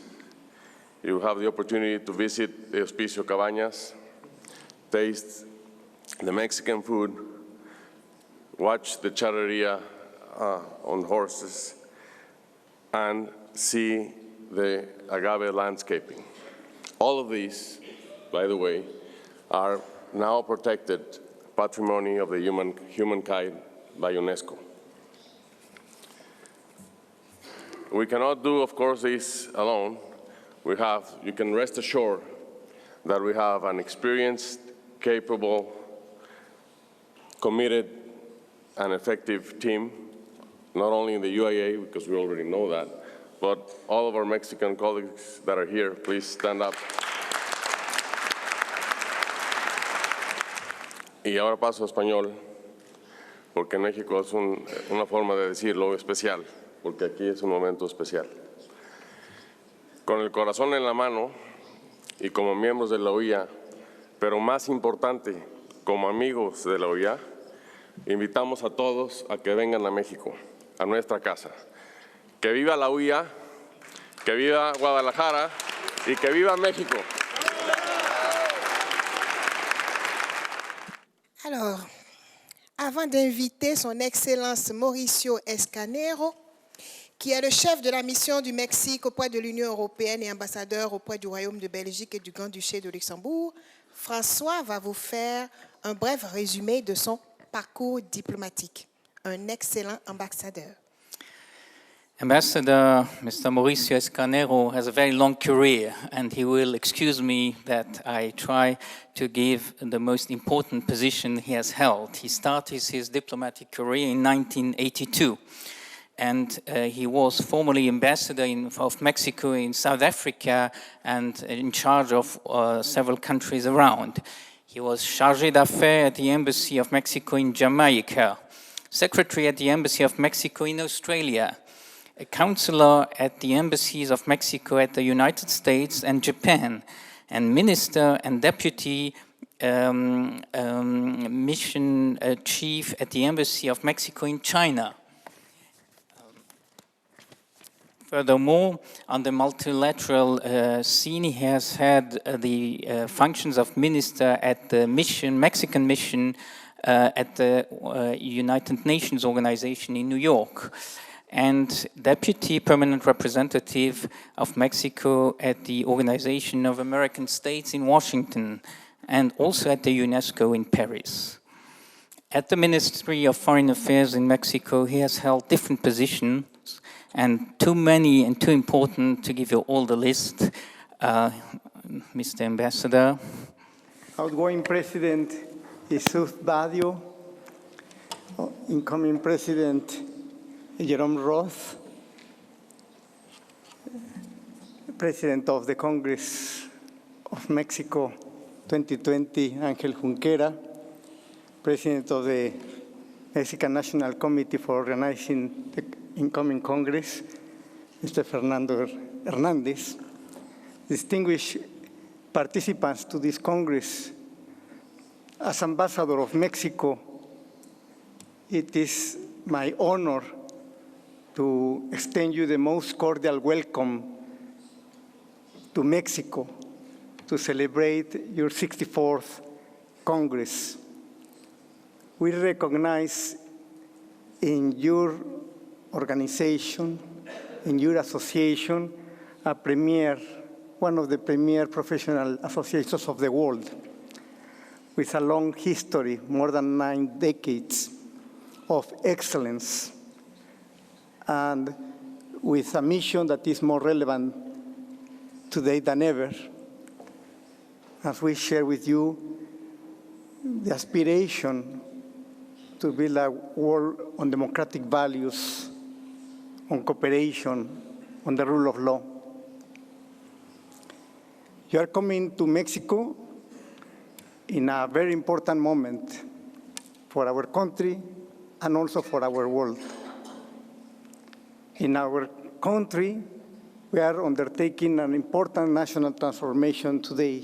Speaker 17: You will have the opportunity to visit the Hospicio Cabañas, taste the Mexican food, watch the charreria on horses, and see the agave landscaping. All of these, by the way, are now protected patrimony of the humankind by UNESCO. We cannot do, of course, this alone. You can rest assured that we have an experienced, capable, committed, and effective team, not only in the UAA, because we already know that, but all of our Mexican colleagues that are here, please stand up. Y ahora paso a español, porque en México es una forma de decirlo especial, porque aquí es un momento especial. Con el corazón en la mano y como miembros de la OIA, pero más importante, como amigos de la OIA, invitamos a todos a que vengan a México, a nuestra casa. Que viva la OIA, que viva Guadalajara y que viva México.
Speaker 2: Alors, avant d'inviter son Excellence Mauricio Escanero, qui est le chef de la mission du Mexique auprès de l'Union européenne et ambassadeur auprès du Royaume de Belgique et du Grand-Duché de Luxembourg, François va vous faire un bref résumé de son parcours diplomatique. Un excellent ambassadeur.
Speaker 1: Ambassador Mr. Mauricio Escanero has a very long career, and he will excuse me that I try to give the most important position he has held. He started his diplomatic career in 1982, and he was formerly ambassador of Mexico in South Africa and in charge of several countries around. He was chargé d'affaires at the Embassy of Mexico in Jamaica, secretary at the Embassy of Mexico in Australia, a counselor at the embassies of Mexico at the United States and Japan, and minister and deputy mission chief at the Embassy of Mexico in China. Furthermore, on the multilateral scene, he has had the functions of minister at the Mexican mission at the United Nations organization in New York, and deputy permanent representative of Mexico at the Organization of American States in Washington, and also at the UNESCO in Paris. At the Ministry of Foreign Affairs in Mexico, he has held different positions, and too many and too important to give you all the list. Mr. Ambassador.
Speaker 18: Outgoing President Yusuf Badio, incoming President Jerome Roth, President of the Congress of Mexico 2020, Ángel Junquera, President of the Mexican National Committee for Organizing the incoming Congress, Mr. Fernando Hernandez, distinguished participants to this Congress. As Ambassador of Mexico, it is my honor to extend you the most cordial welcome to Mexico to celebrate your 64th Congress. We recognize in your organization, in your association, one of the premier professional associations of the world, with a long history, more than 9 decades of excellence, and with a mission that is more relevant today than ever, as we share with you the aspiration to build a world on democratic values, on cooperation, on the rule of law. You are coming to Mexico in a very important moment for our country and also for our world. In our country, we are undertaking an important national transformation today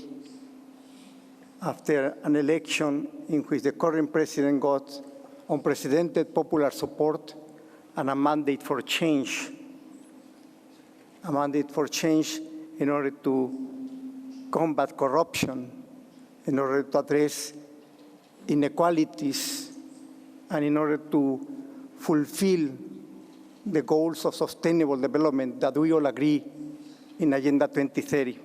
Speaker 18: after an election in which the current president got unprecedented popular support and a mandate for change. A mandate for change in order to combat corruption, in order to address inequalities, and in order to fulfill the goals of sustainable development that we all agree in Agenda 2030.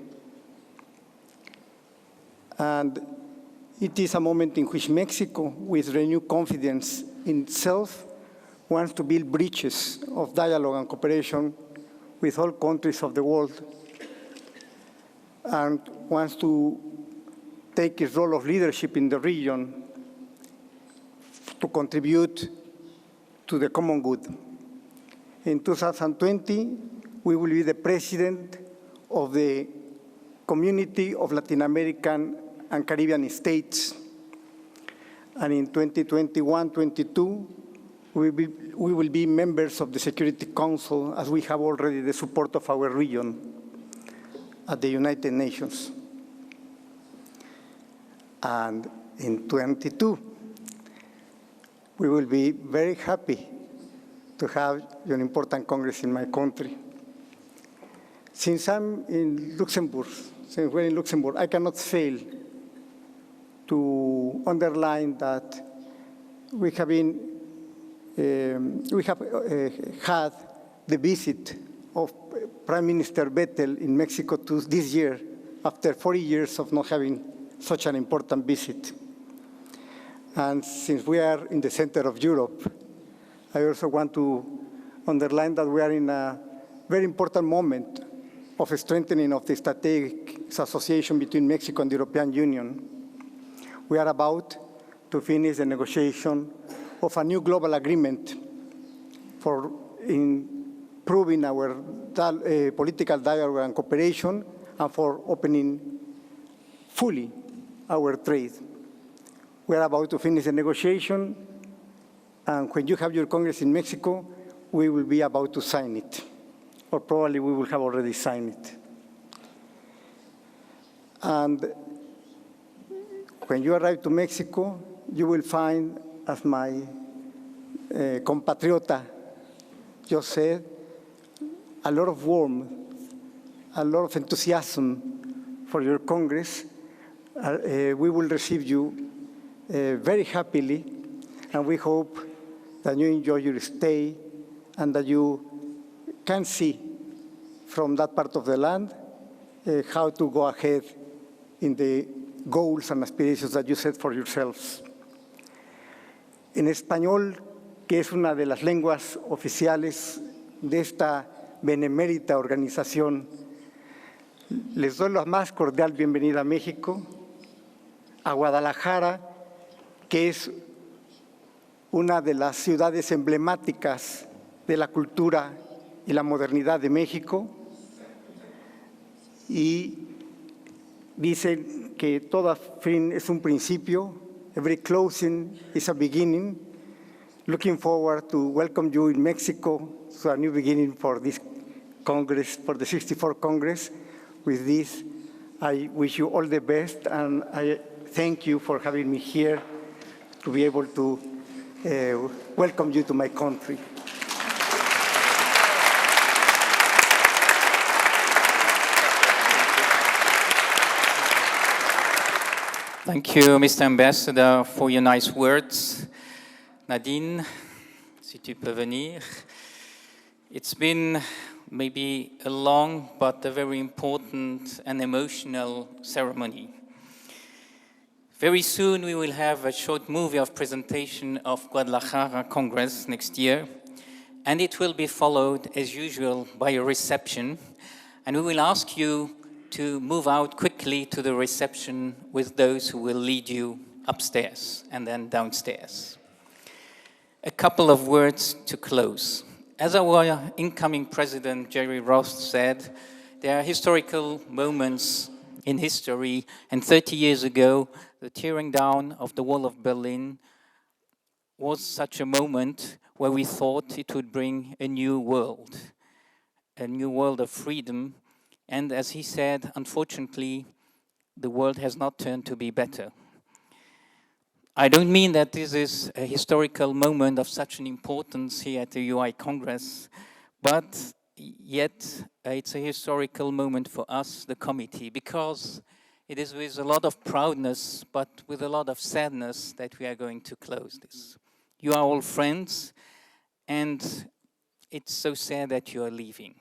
Speaker 18: And it is a moment in which Mexico, with renewed confidence in itself, wants to build bridges of dialogue and cooperation with all countries of the world, and wants to take its role of leadership in the region to contribute to the common good. In 2020, we will be the president of the Community of Latin American and Caribbean States. And in 2021-22, we will be members of the Security Council, as we have already the support of our region at the United Nations. And in 22, we will be very happy to have an important Congress in my country. Since I'm in Luxembourg, since we're in Luxembourg, I cannot fail to underline that we have had the visit of Prime Minister Bettel in Mexico this year, after 40 years of not having such an important visit. And since we are in the center of Europe, I also want to underline that we are in a very important moment of a strengthening of the strategic association between Mexico and the European Union. We are about to finish the negotiation of a new global agreement for improving our political dialogue and cooperation, and for opening fully our trade. We are about to finish the negotiation, and when you have your Congress in Mexico, we will be about to sign it, or probably we will have already signed it. And when you arrive to Mexico, you will find, as my compatriota just said, a lot of warmth, a lot of enthusiasm for your Congress. We will receive you very happily, and we hope that you enjoy your stay and that you can see from that part of the land how to go ahead in the goals and aspirations that you set for yourselves. En español, que es una de las lenguas oficiales de esta benemérita organización, les doy la más cordial bienvenida a México, a Guadalajara, que es una de las ciudades emblemáticas de la cultura y la modernidad de México. Y dicen que todo fin es un principio, every closing is a beginning. Looking forward to welcome you in Mexico to a new beginning for this Congress, for the 64th Congress. With this, I wish you all the best, and I thank you for having me here to be able to welcome you to my country.
Speaker 1: Thank you, Mr. Ambassador, for your nice words. Nadine, si tu peux venir. It's been maybe a long but a very important and emotional ceremony. Very soon we will have a short movie of presentation of Guadalajara Congress next year, and it will be followed as usual by a reception, and we will ask you to move out quickly to the reception with those who will lead you upstairs and then downstairs. A couple of words to close. As our incoming president, Jerry Roth, said, there are historical moments in history, and 30 years ago, the tearing down of the wall of Berlin was such a moment where we thought it would bring a new world of freedom. And as he said, unfortunately, the world has not turned to be better. I don't mean that this is a historical moment of such an importance here at the UI Congress, but yet it's a historical moment for us, the committee, because it is with a lot of proudness, but with a lot of sadness that we are going to close this. You are all friends, and it's so sad that you are leaving.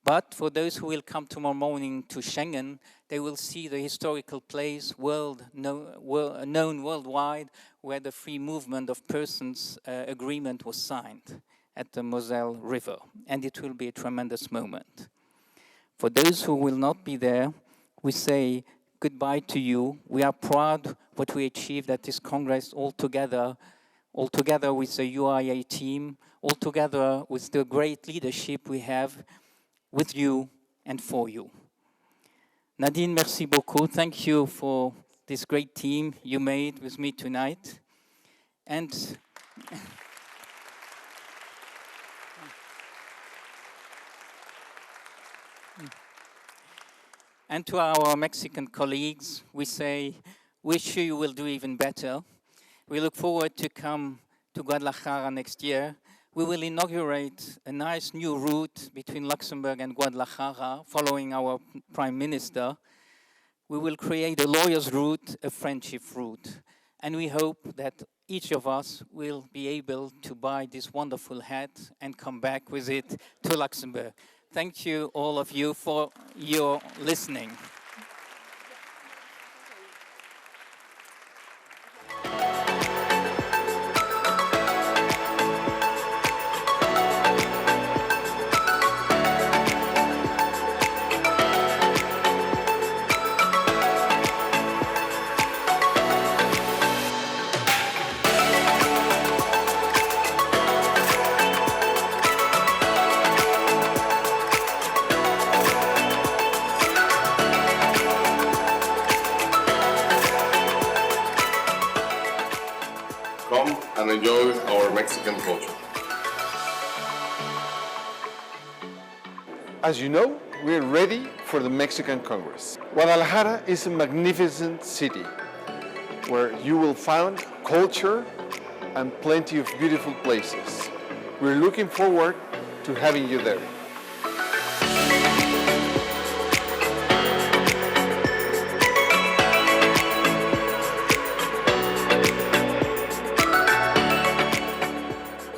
Speaker 1: But for those who will come tomorrow morning to Schengen, they will see the historical place known worldwide where the free movement of persons agreement was signed at the Moselle River. And it will be a tremendous moment. For those who will not be there, we say goodbye to you. We are proud what we achieved at this Congress all together with the UIA team, all together with the great leadership we have with you and for you. Nadine, merci beaucoup. Thank you for this great team you made with me tonight. And to our Mexican colleagues, we say, wish you will do even better. We look forward to come to Guadalajara next year. We will inaugurate a nice new route between Luxembourg and Guadalajara, following our Prime Minister. We will create a lawyer's route, a friendship route. And we hope that each of us will be able to buy this wonderful hat and come back with it to Luxembourg. Thank you, all of you, for your listening.
Speaker 17: Come and enjoy our Mexican culture.
Speaker 16: As you know, we're ready for the Mexican Congress. Guadalajara is a magnificent city. where you will find culture and plenty of beautiful places. We're looking forward to having you there.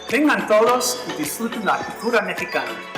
Speaker 19: Vengan todos y disfruten la cultura mexicana.